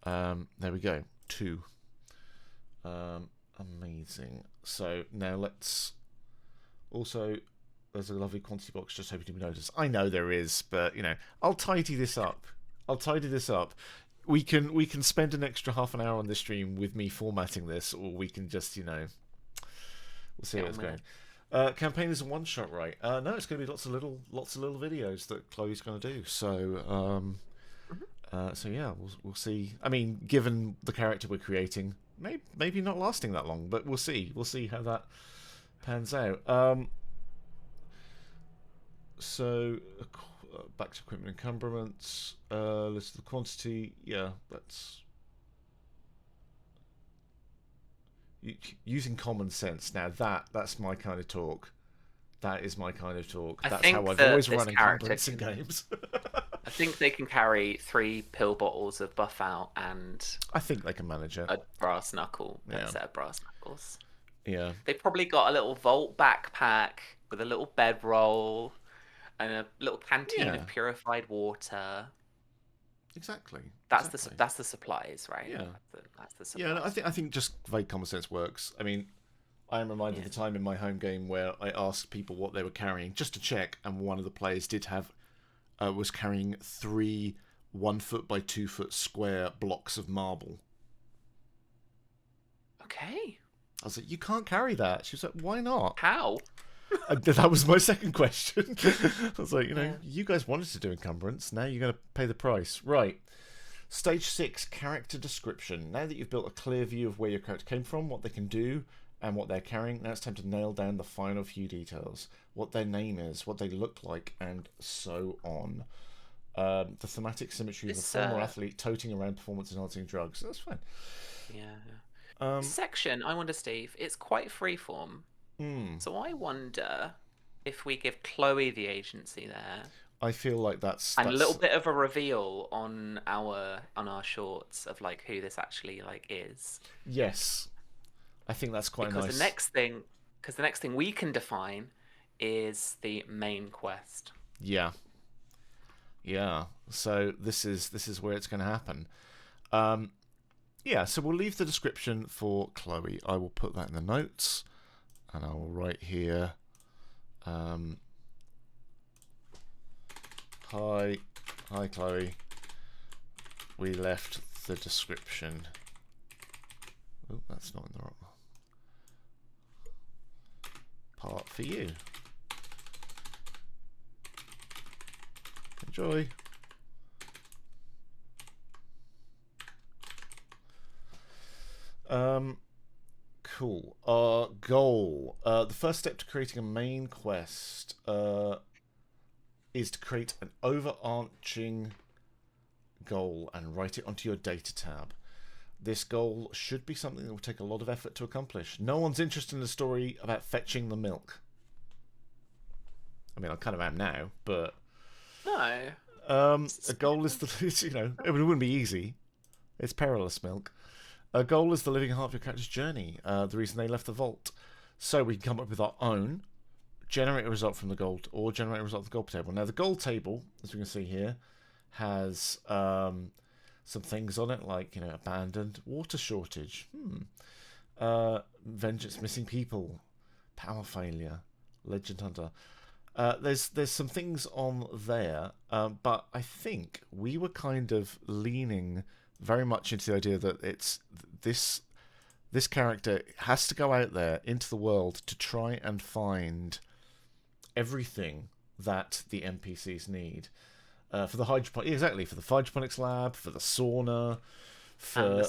There we go. 2. Amazing. So now let's also. There's a lovely quantity box just hoping to be noticed. I know there is, but you know, I'll tidy this up. We can spend an extra half an hour on this stream with me formatting this, or we can just, you know, we'll see how it's going. Campaign is a one shot, right? No, it's going to be lots of little videos that Chloe's going to do. So, so yeah, we'll see. I mean, given the character we're creating, maybe not lasting that long, but we'll see. We'll see how that pans out. So back to equipment encumbrance. List of the quantity. Yeah, that's using common sense. Now that's my kind of talk. That is my kind of talk. That's how I've always run encumbrance in games. I think they can carry 3 pill bottles of buff out and I think they can manage it. A brass knuckle, a set of brass knuckles. Yeah. They probably got a little vault backpack with a little bedroll and a little canteen of purified water. Exactly. That's the supplies, right? Yeah. That's the supplies. Yeah, I think just vague common sense works. I mean, I am reminded of the time in my home game where I asked people what they were carrying just to check, and one of the players did have was carrying 3 1 foot by 2 foot square blocks of marble. Okay. I was like, you can't carry that. She was like, why not? How? That was my second question. I was like, you know, you guys wanted to do encumbrance. Now you're going to pay the price. Right. Stage 6, character description. Now that you've built a clear view of where your character came from, what they can do, and what they're carrying, now it's time to nail down the final few details. What their name is, what they look like, and so on. The thematic symmetry of a former athlete toting around performance-enhancing drugs. That's fine. Yeah. Section, I wonder, Steve, it's quite freeform. So I wonder if we give Chloe the agency there. I feel like that's a little bit of a reveal on our shorts of like who this actually like is. Yes, I think that's quite nice. The next thing we can define is the main quest. Yeah. So this is where it's going to happen. So we'll leave the description for Chloe. I will put that in the notes. And I will write here, hi Chloe, we left the description. Oh, that's not in the right part for you. Enjoy. Cool. Goal. The first step to creating a main quest is to create an overarching goal and write it onto your data tab. This goal should be something that will take a lot of effort to accomplish. No one's interested in a story about fetching the milk. I mean, I kind of am now, but no. A goal is it wouldn't be easy. It's perilous milk. A goal is the living heart of your character's journey, the reason they left the vault. So we can come up with our own, generate a result from the goal, or generate a result of the goal table. Now the goal table, as we can see here, has some things on it, like, you know, abandoned, water shortage, vengeance, missing people, power failure, legend hunter. There's some things on there, but I think we were kind of leaning very much into the idea that it's this character has to go out there into the world to try and find everything that the NPCs need for the hydroponics. Exactly, for the hydroponics lab, for the sauna, for and the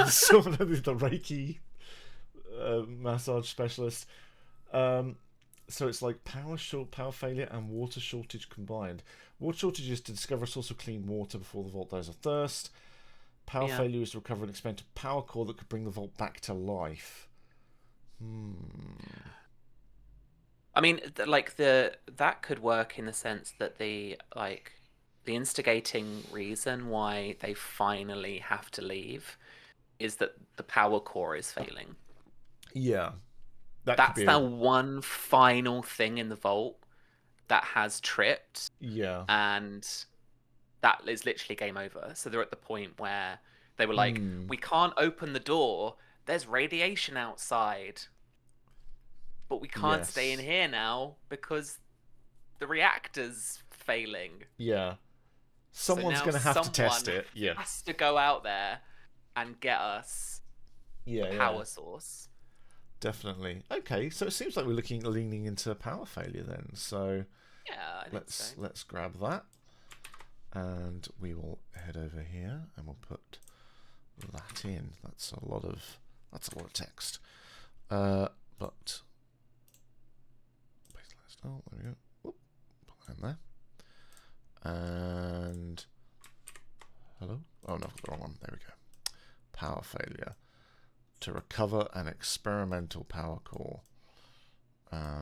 sauna, the Reiki massage specialist. So it's like power failure, and water shortage combined. Water shortage is to discover a source of clean water before the vault dies of thirst. Power Yeah. failure is to recover an expended power core that could bring the vault back to life. I mean, that could work in the sense that the instigating reason why they finally have to leave is that the power core is failing. Yeah, that could That's be the one final thing in the vault that has tripped, yeah. and that is literally game over. So they're at the point where they were like, we can't open the door. There's radiation outside. But we can't stay in Yes. here now because the reactor's failing. Yeah. So Someone's now going to have to test someone it. Yeah. has to go out there and get us a Yeah. power source. Definitely. Okay, so it seems like we're leaning into power failure then. So Yeah, I think so. let's grab that, and we will head over here and we'll put that in. That's a lot of text. But oh, there we go. Whoop, put that in there. And hello. Oh no, the wrong one. There we go. Power failure. To recover an experimental power core. Back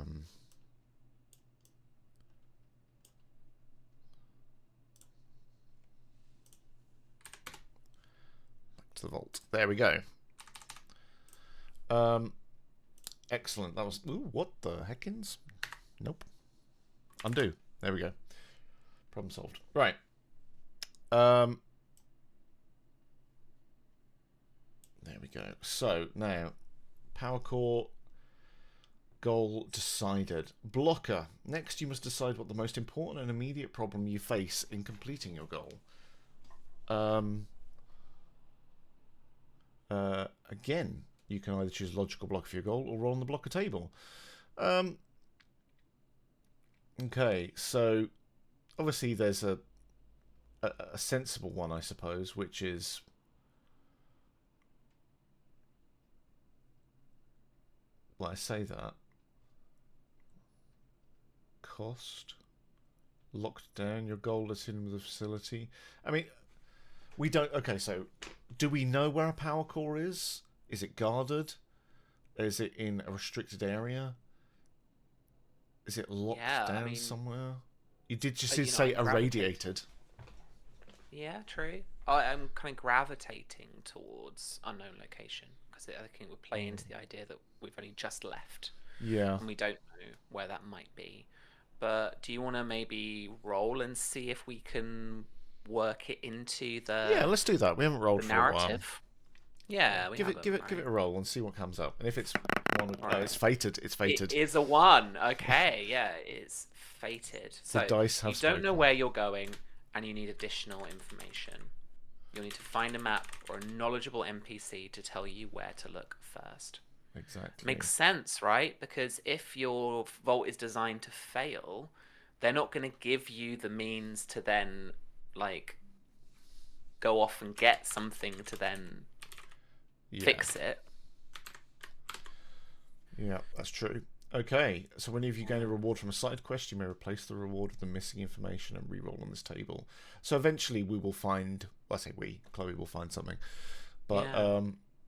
to the vault. There we go. Excellent. That was... Ooh, what the heckins? Nope. Undo. There we go. Problem solved. Right. There we go. So now, power core goal decided. Blocker. Next, you must decide what the most important and immediate problem you face in completing your goal. Again, you can either choose a logical block for your goal or roll on the blocker table. Okay, so obviously there's a sensible one, I suppose, which is well, I say that cost locked down your goal is in the facility. I mean, we don't. Okay, so do we know where a power core is? Is it guarded? Is it in a restricted area? Is it locked down somewhere? You did just say irradiated. Yeah, true. I'm kind of gravitating towards unknown location because I think it would play into the idea that we've only just left. Yeah. And we don't know where that might be. But do you want to maybe roll and see if we can work it into the let's do that. We haven't rolled for a while. Yeah, give it a roll and see what comes up. And if it's one, it's fated. It's fated. It is a 1. Okay, yeah, it's fated. So the dice have you don't know where you're going, and you need additional information. You'll need to find a map or a knowledgeable NPC to tell you where to look first. Exactly. Makes sense, right? Because if your vault is designed to fail, they're not going to give you the means to then, like, go off and get something to then fix it. Yeah, that's true. Okay, so whenever you gain a reward from a side quest, you may replace the reward with the missing information and re-roll on this table. So eventually we will find... Well, I say we. Chloe will find something. But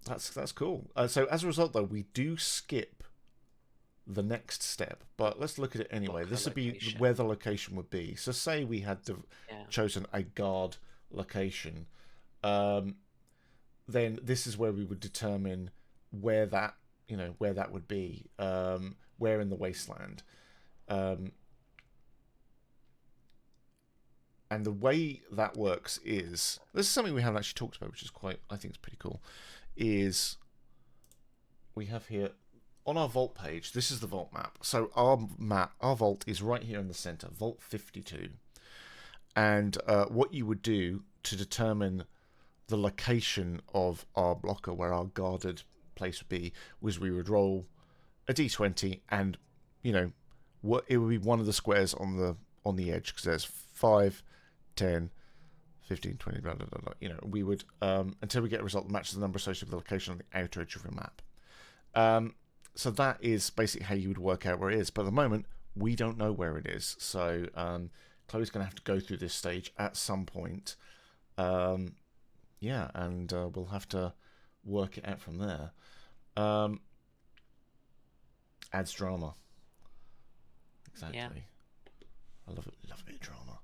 that's cool. So as a result, though, we do skip the next step. But let's look at it anyway. This would be where the location would be. So say we had chosen a guard location. Then this is where we would determine where that would be, where in the wasteland. And the way that works is, this is something we haven't actually talked about, which is I think it's pretty cool, is we have here, on our vault page, this is the vault map. So our vault is right here in the center, Vault 52. And what you would do to determine the location of our blocker, where our guarded place would be, was we would roll a d20, and it would be one of the squares on the edge, because there's 5, 10, 15, 20, blah, blah, blah, blah. We would until we get a result that matches the number associated with the location on the outer edge of your map. So that is basically how you would work out where it is. But at the moment, we don't know where it is. So Chloe's going to have to go through this stage at some point. yeah, and we'll have to work it out from there. Adds drama. Exactly. Yeah. I love it. Love a bit of drama.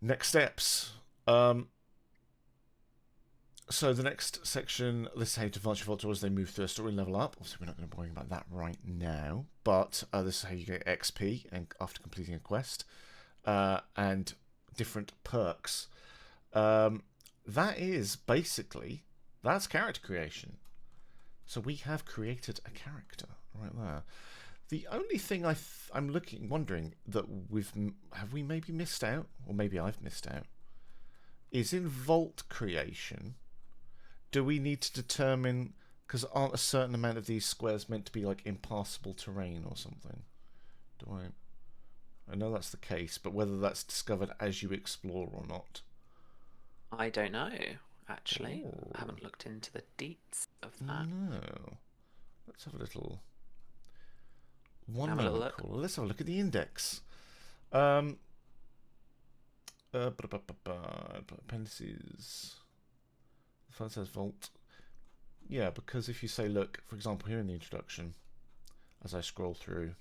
Next steps. So the next section, this is how to advance your vault as they move through a story and level up. Obviously, we're not going to be worrying about that right now, but this is how you get XP and after completing a quest, and different perks. That is basically, that's character creation. So we have created a character right there. The only thing I'm wondering that have we maybe missed out, or maybe I've missed out, is in vault creation. Do we need to determine, because aren't a certain amount of these squares meant to be like impassable terrain or something? I know that's the case, but whether that's discovered as you explore or not. I don't know, actually. I haven't looked into the deets of that. No. Let's have a little... Have a little look. Cool. Let's have a look at the index. Appendices. The file says vault. Yeah, because if you say, look, for example, here in the introduction, as I scroll through,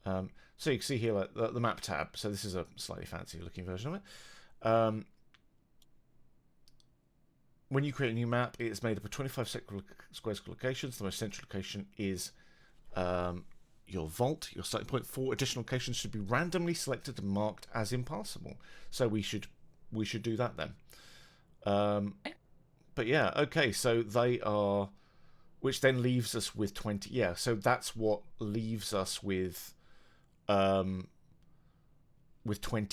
so you can see here like the map tab. So this is a slightly fancy looking version of it. When you create a new map, it's made up of 25 squares locations. The most central location is your vault. Your starting point. 4 additional locations should be randomly selected and marked as impassable. So we should do that then. But yeah, okay. So they are, which then leaves us with 20. Yeah, so that's what leaves us with 20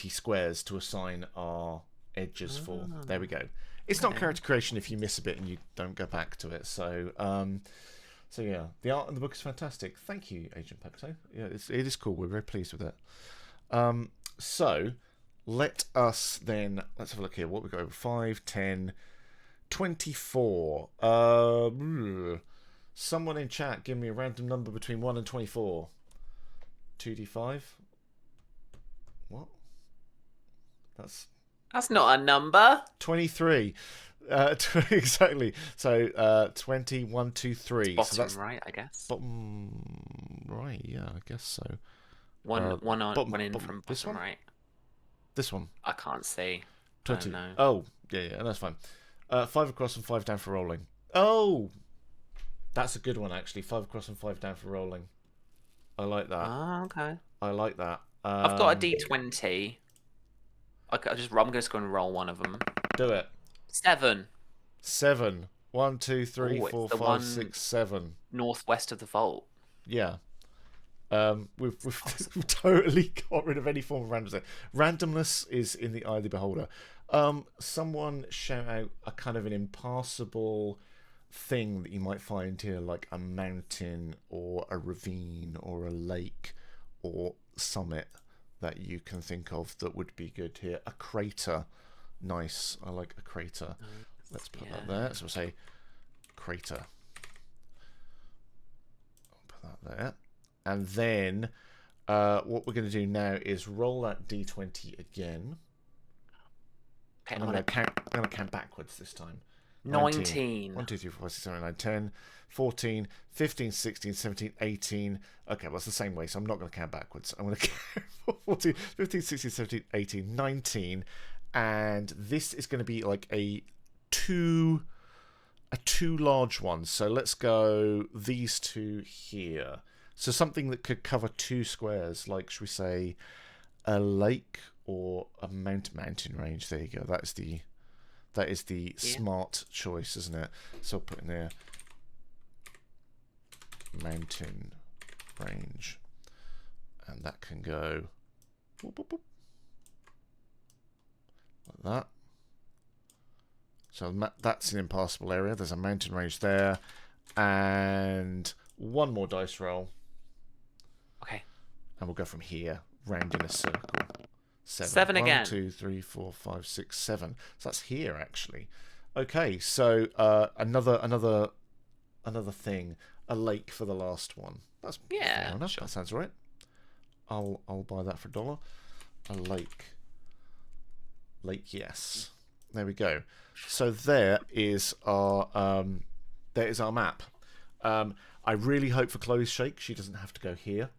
squares to assign our edges for. There we go. It's not character creation if you miss a bit and you don't go back to it. So, so yeah, the art in the book is fantastic. Thank you, Agent Pecto. Yeah, it is cool. We're very pleased with it. So let's have a look here. What we got over 5, 10, 24. Someone in chat give me a random number between 1 and 24. 2d5. What? That's not a number. 23. Exactly. So 20, 1, 2, 3. Bottom so that's right, I guess. Bottom right, yeah, I guess so. One in bottom, from this bottom one? right. This one. I can't see. 20. No. Oh, yeah, that's fine. 5 across and 5 down for rolling. Oh, that's a good one actually. 5 across and 5 down for rolling. I like that. Oh, okay. I like that. I've got a D20. I'm going to go and roll one of them. Do it. 7. 7. 1, 2, 3, Ooh, 4, 5, 6, 7. Northwest of the vault. Yeah. We've totally got rid of any form of randomness. Randomness is in the eye of the beholder. Someone shout out a kind of an impassable thing that you might find here, like a mountain or a ravine or a lake or summit that you can think of that would be good here. A crater. Nice. I like a crater. Let's put that there. So we'll say crater. I'll put that there. And then what we're going to do now is roll that d20 again. Okay, I'm going to count backwards this time. 19. 1, 2, 3, 4, 5, 6, 7, 8, 9, 10, 14, 15, 16, 17, 18. Okay, well, it's the same way, so I'm not going to count backwards. I'm going to count 14, 15, 16, 17, 18, 19. And this is going to be like a two large ones. So let's go these two here. So something that could cover 2 squares, like, should we say, a lake or a mountain range. There you go. That is the smart choice, isn't it? So I'll put in there mountain range, and that can go boop, boop, boop, like that. So that's an impassable area. There's a mountain range there, and one more dice roll. Okay. And we'll go from here, round in a circle. 7 again. 1, 2, 3, 4, 5, 6, 7. So that's here actually. Okay, so another thing, a lake for the last one. That's fair enough. Sure. That sounds right. I'll buy that for $1. A lake, yes. There we go. So there is our map. I really hope for Chloe's sake she doesn't have to go here,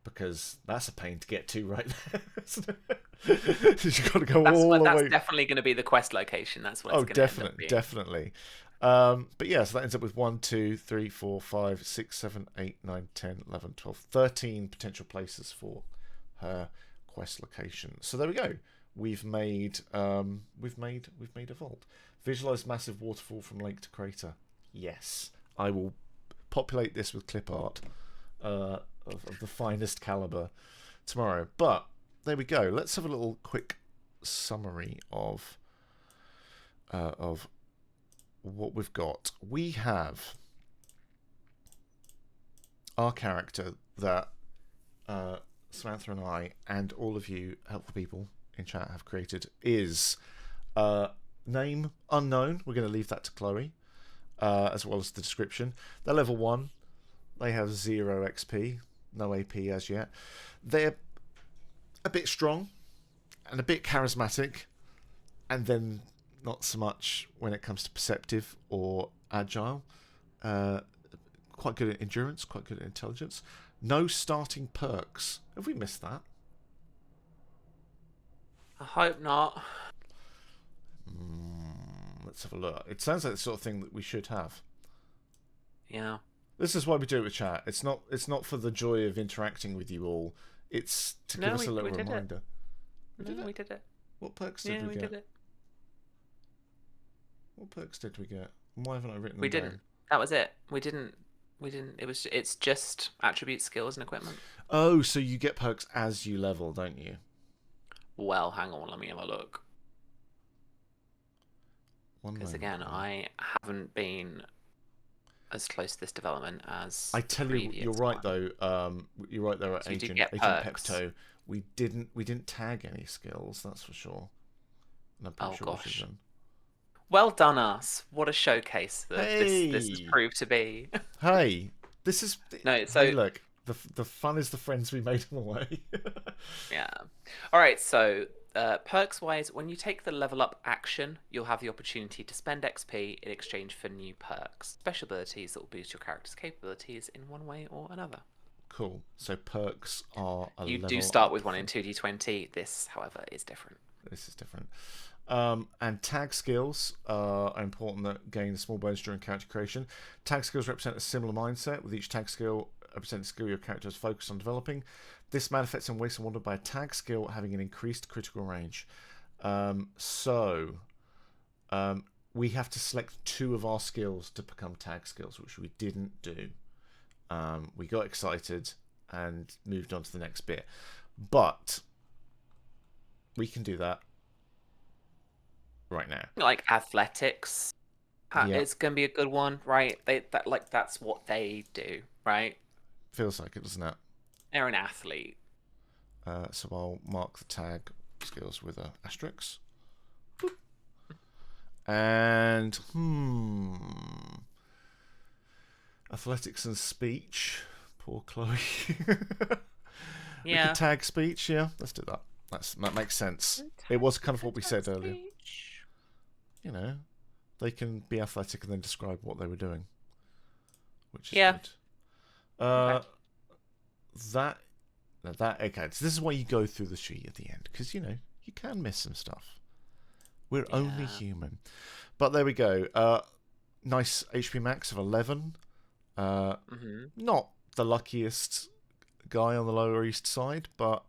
because that's a pain to get to right there. She's got to go all the That's way. definitely going to be the quest location. That's what it's going to end up being. Definitely. But yeah, so that ends up with 1, 2, 3, 4, 5, 6, 7, 8, 9, 10, 11, 12, 13 potential places for her quest location. So there we go. We've made a vault. Visualize massive waterfall from lake to crater. Yes, I will populate this with clip art of the finest caliber tomorrow. But there we go. Let's have a little quick summary of what we've got. We have our character that Samantha and I and all of you helpful people in chat have created is name unknown. We're going to leave that to Chloe, as well as the description. They're level 1. They have 0 XP, no AP as yet. They're a bit strong and a bit charismatic, and then not so much when it comes to perceptive or agile. Quite good at endurance, quite good at intelligence. No starting perks. Have we missed that? I hope not. Let's have a look. It sounds like the sort of thing that we should have. Yeah. This is why we do it with chat. It's not for the joy of interacting with you all. It's to give us a little reminder. We did it. What perks did we get? Did it. What perks did we get? Why haven't I written them We didn't. down? That was it. We didn't. It's just attributes, skills, and equipment. Oh, so you get perks as you level, don't you? Well, hang on. Let me have a look. Because again, I haven't been as close to this development as I tell you, you're right though. You're right there at Agent Pepto. We didn't tag any skills. That's for sure. And I'm pretty sure we should have done. Well done, us. What a showcase that this has proved to be. Hey, this is no. So hey, look, the fun is the friends we made on the way. Yeah. All right. So perks wise, when you take the level up action, you'll have the opportunity to spend XP in exchange for new perks, special abilities that will boost your character's capabilities in one way or another. Cool. So perks are you do start with one in 2d20. This, however, is different. This is different. And tag skills are important that gain small bonus during character creation. Tag skills represent a similar mindset, with each tag skill representing a skill your character is focused on developing. This manifests in Wasteland Wanderer by a tag skill having an increased critical range. We have to select 2 of our skills to become tag skills, which we didn't do. We got excited and moved on to the next bit. But we can do that right now. Like athletics, it's gonna be a good one, right? That's what they do, right? Feels like it, doesn't it? They're an athlete. So I'll mark the tag skills with a asterisk. Boop. And athletics and speech. Poor Chloe. Yeah. We could tag speech. Yeah, let's do that. That makes sense. It was kind of what we said earlier. You know, they can be athletic and then describe what they were doing, which is good. Okay. Okay. So this is why you go through the sheet at the end, because you know you can miss some stuff. We're only human, but there we go. Nice HP max of 11. Not the luckiest guy on the Lower East Side, but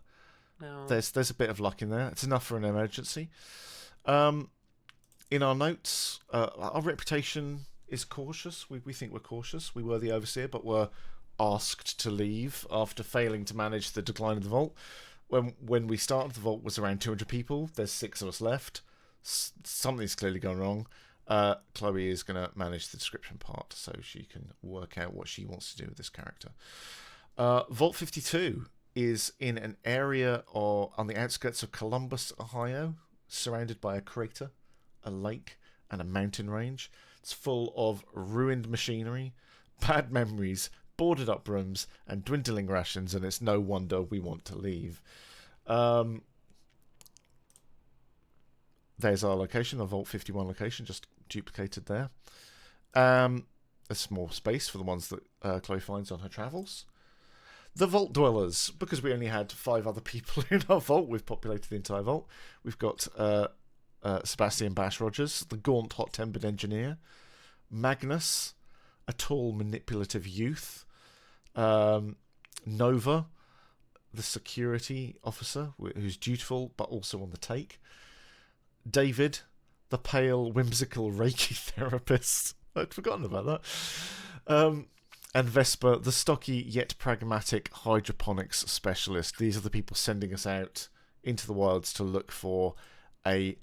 there's a bit of luck in there. It's enough for an emergency. In our notes, our reputation is cautious. We think we're cautious. We were the overseer, but were asked to leave after failing to manage the decline of the vault. When we started, the vault was around 200 people. There's 6 of us left. Something's clearly gone wrong. Chloe is going to manage the description part, so she can work out what she wants to do with this character. Vault 52 is in an area on the outskirts of Columbus, Ohio, surrounded by a crater, a lake, and a mountain range. It's full of ruined machinery, bad memories, boarded up rooms, and dwindling rations, and it's no wonder we want to leave. there's our location, our Vault 51 location, just duplicated there. There's more space for the ones that Chloe finds on her travels. The Vault Dwellers, because we only had 5 other people in our vault, we've populated the entire vault. We've got Sebastian Bash Rogers, the gaunt, hot-tempered engineer, Magnus, a tall, manipulative youth, Nova, the security officer who's dutiful but also on the take, David, the pale, whimsical Reiki therapist. I'd forgotten about that. And Vesper, the stocky yet pragmatic hydroponics specialist. These are the people sending us out into the wilds to look for a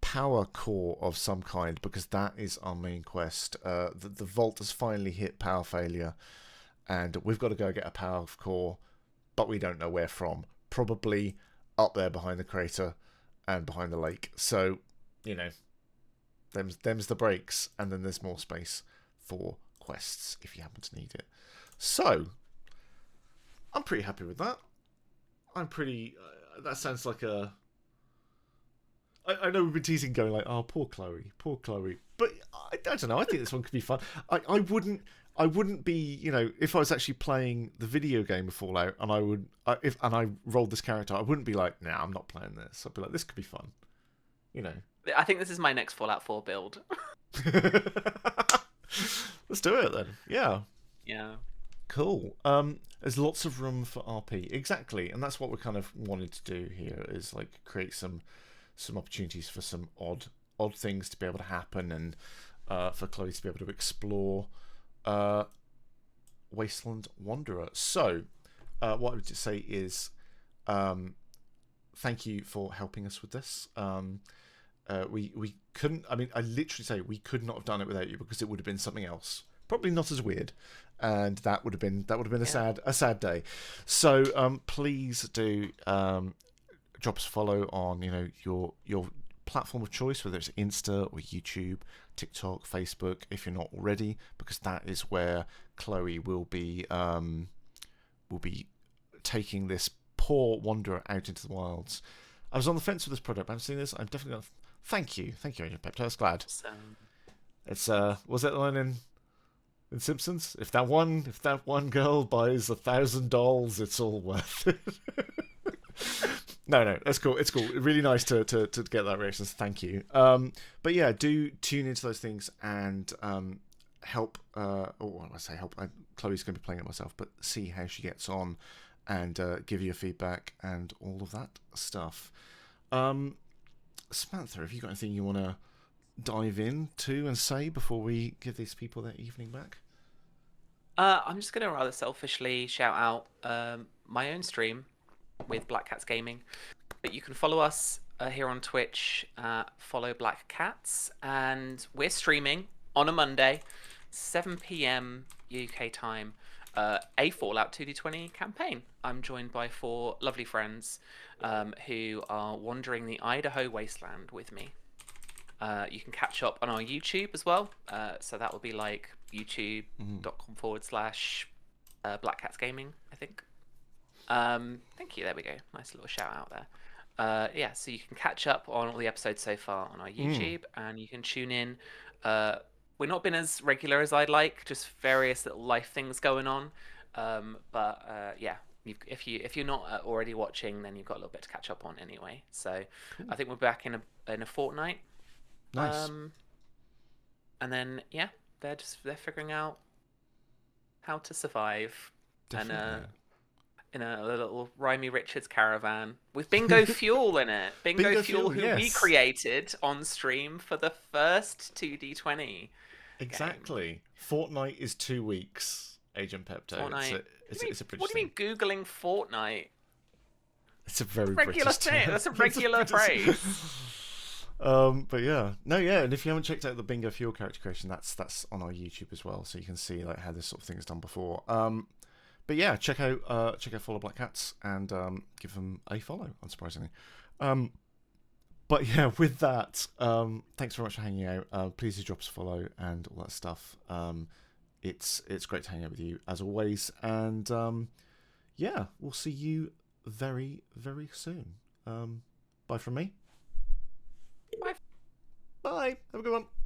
power core of some kind, because that is our main quest. The vault has finally hit power failure, and we've got to go get a power core, but we don't know where from. Probably up there behind the crater and behind the lake. So, you know, them's the breaks, and then there's more space for quests if you happen to need it. So, I'm pretty happy with that. I'm pretty... that sounds like a... I know we've been teasing going like, oh, poor Chloe. But I don't know, I think this one could be fun. I wouldn't be, you know, if I was actually playing the video game of Fallout and I rolled this character, I wouldn't be like, nah, I'm not playing this. I'd be like, this could be fun. You know. I think this is my next Fallout 4 build. Let's do it then. Yeah. Yeah. Cool. There's lots of room for RP. Exactly. And that's what we kind of wanted to do here, is like create some opportunities for some odd things to be able to happen, and for Chloe to be able to explore Wasteland Wanderer. So what I would say is thank you for helping us with this. We couldn't, I mean, I literally say we could not have done it without you, because it would have been something else, probably not as weird, and that would have been a sad day. So please do drop us a follow on, you know, your platform of choice, whether it's Insta or YouTube, TikTok, Facebook, if you're not already, because that is where Chloe will be taking this poor wanderer out into the wilds. I was on the fence with this product, but I've seen this. I'm definitely going to... Thank you, Agent Pepto. I was glad. It's was that the line in Simpsons? If that one girl buys 1,000 dolls, it's all worth it. No, that's cool. It's cool. Really nice to get that reaction. Thank you. But yeah, do tune into those things and help. When I say help, Chloe's going to be playing it myself, but see how she gets on and give you feedback and all of that stuff. Samantha, have you got anything you want to dive into and say before we give these people their evening back? I'm just going to rather selfishly shout out my own stream with Black Cats Gaming. But you can follow us here on Twitch, follow Black Cats, and we're streaming on a Monday, 7 p.m. UK time, a Fallout 2D20 campaign. I'm joined by 4 lovely friends who are wandering the Idaho wasteland with me. You can catch up on our YouTube as well. So that will be like youtube.com/Black Cats Gaming, I think. Thank you. There we go. Nice little shout out there. Yeah, so you can catch up on all the episodes so far on our YouTube, and you can tune in. We've not been as regular as I'd like, just various little life things going on. But yeah, if you're not already watching, then you've got a little bit to catch up on anyway. So cool. I think we're back in a fortnight. Nice. And then yeah, they're figuring out how to survive. Definitely. And in a little Rhymy Richards caravan with Bingo Fuel in it. Bingo Fuel, who we created on stream for the first 2D20. Exactly. Game. Fortnite is 2 weeks, Agent Pepto. Fortnite. It's a British What do you mean googling Fortnite? It's a very regular British thing. That's a regular phrase. But yeah, and if you haven't checked out the Bingo Fuel character creation, that's on our YouTube as well, so you can see like how this sort of thing is done before. But yeah, check out Follow Black Cats and give them a follow, unsurprisingly. But yeah, with that, thanks very much for hanging out. Please do drop us a follow and all that stuff. It's great to hang out with you as always, and yeah, we'll see you very, very soon. Bye from me. Bye. Bye. Have a good one.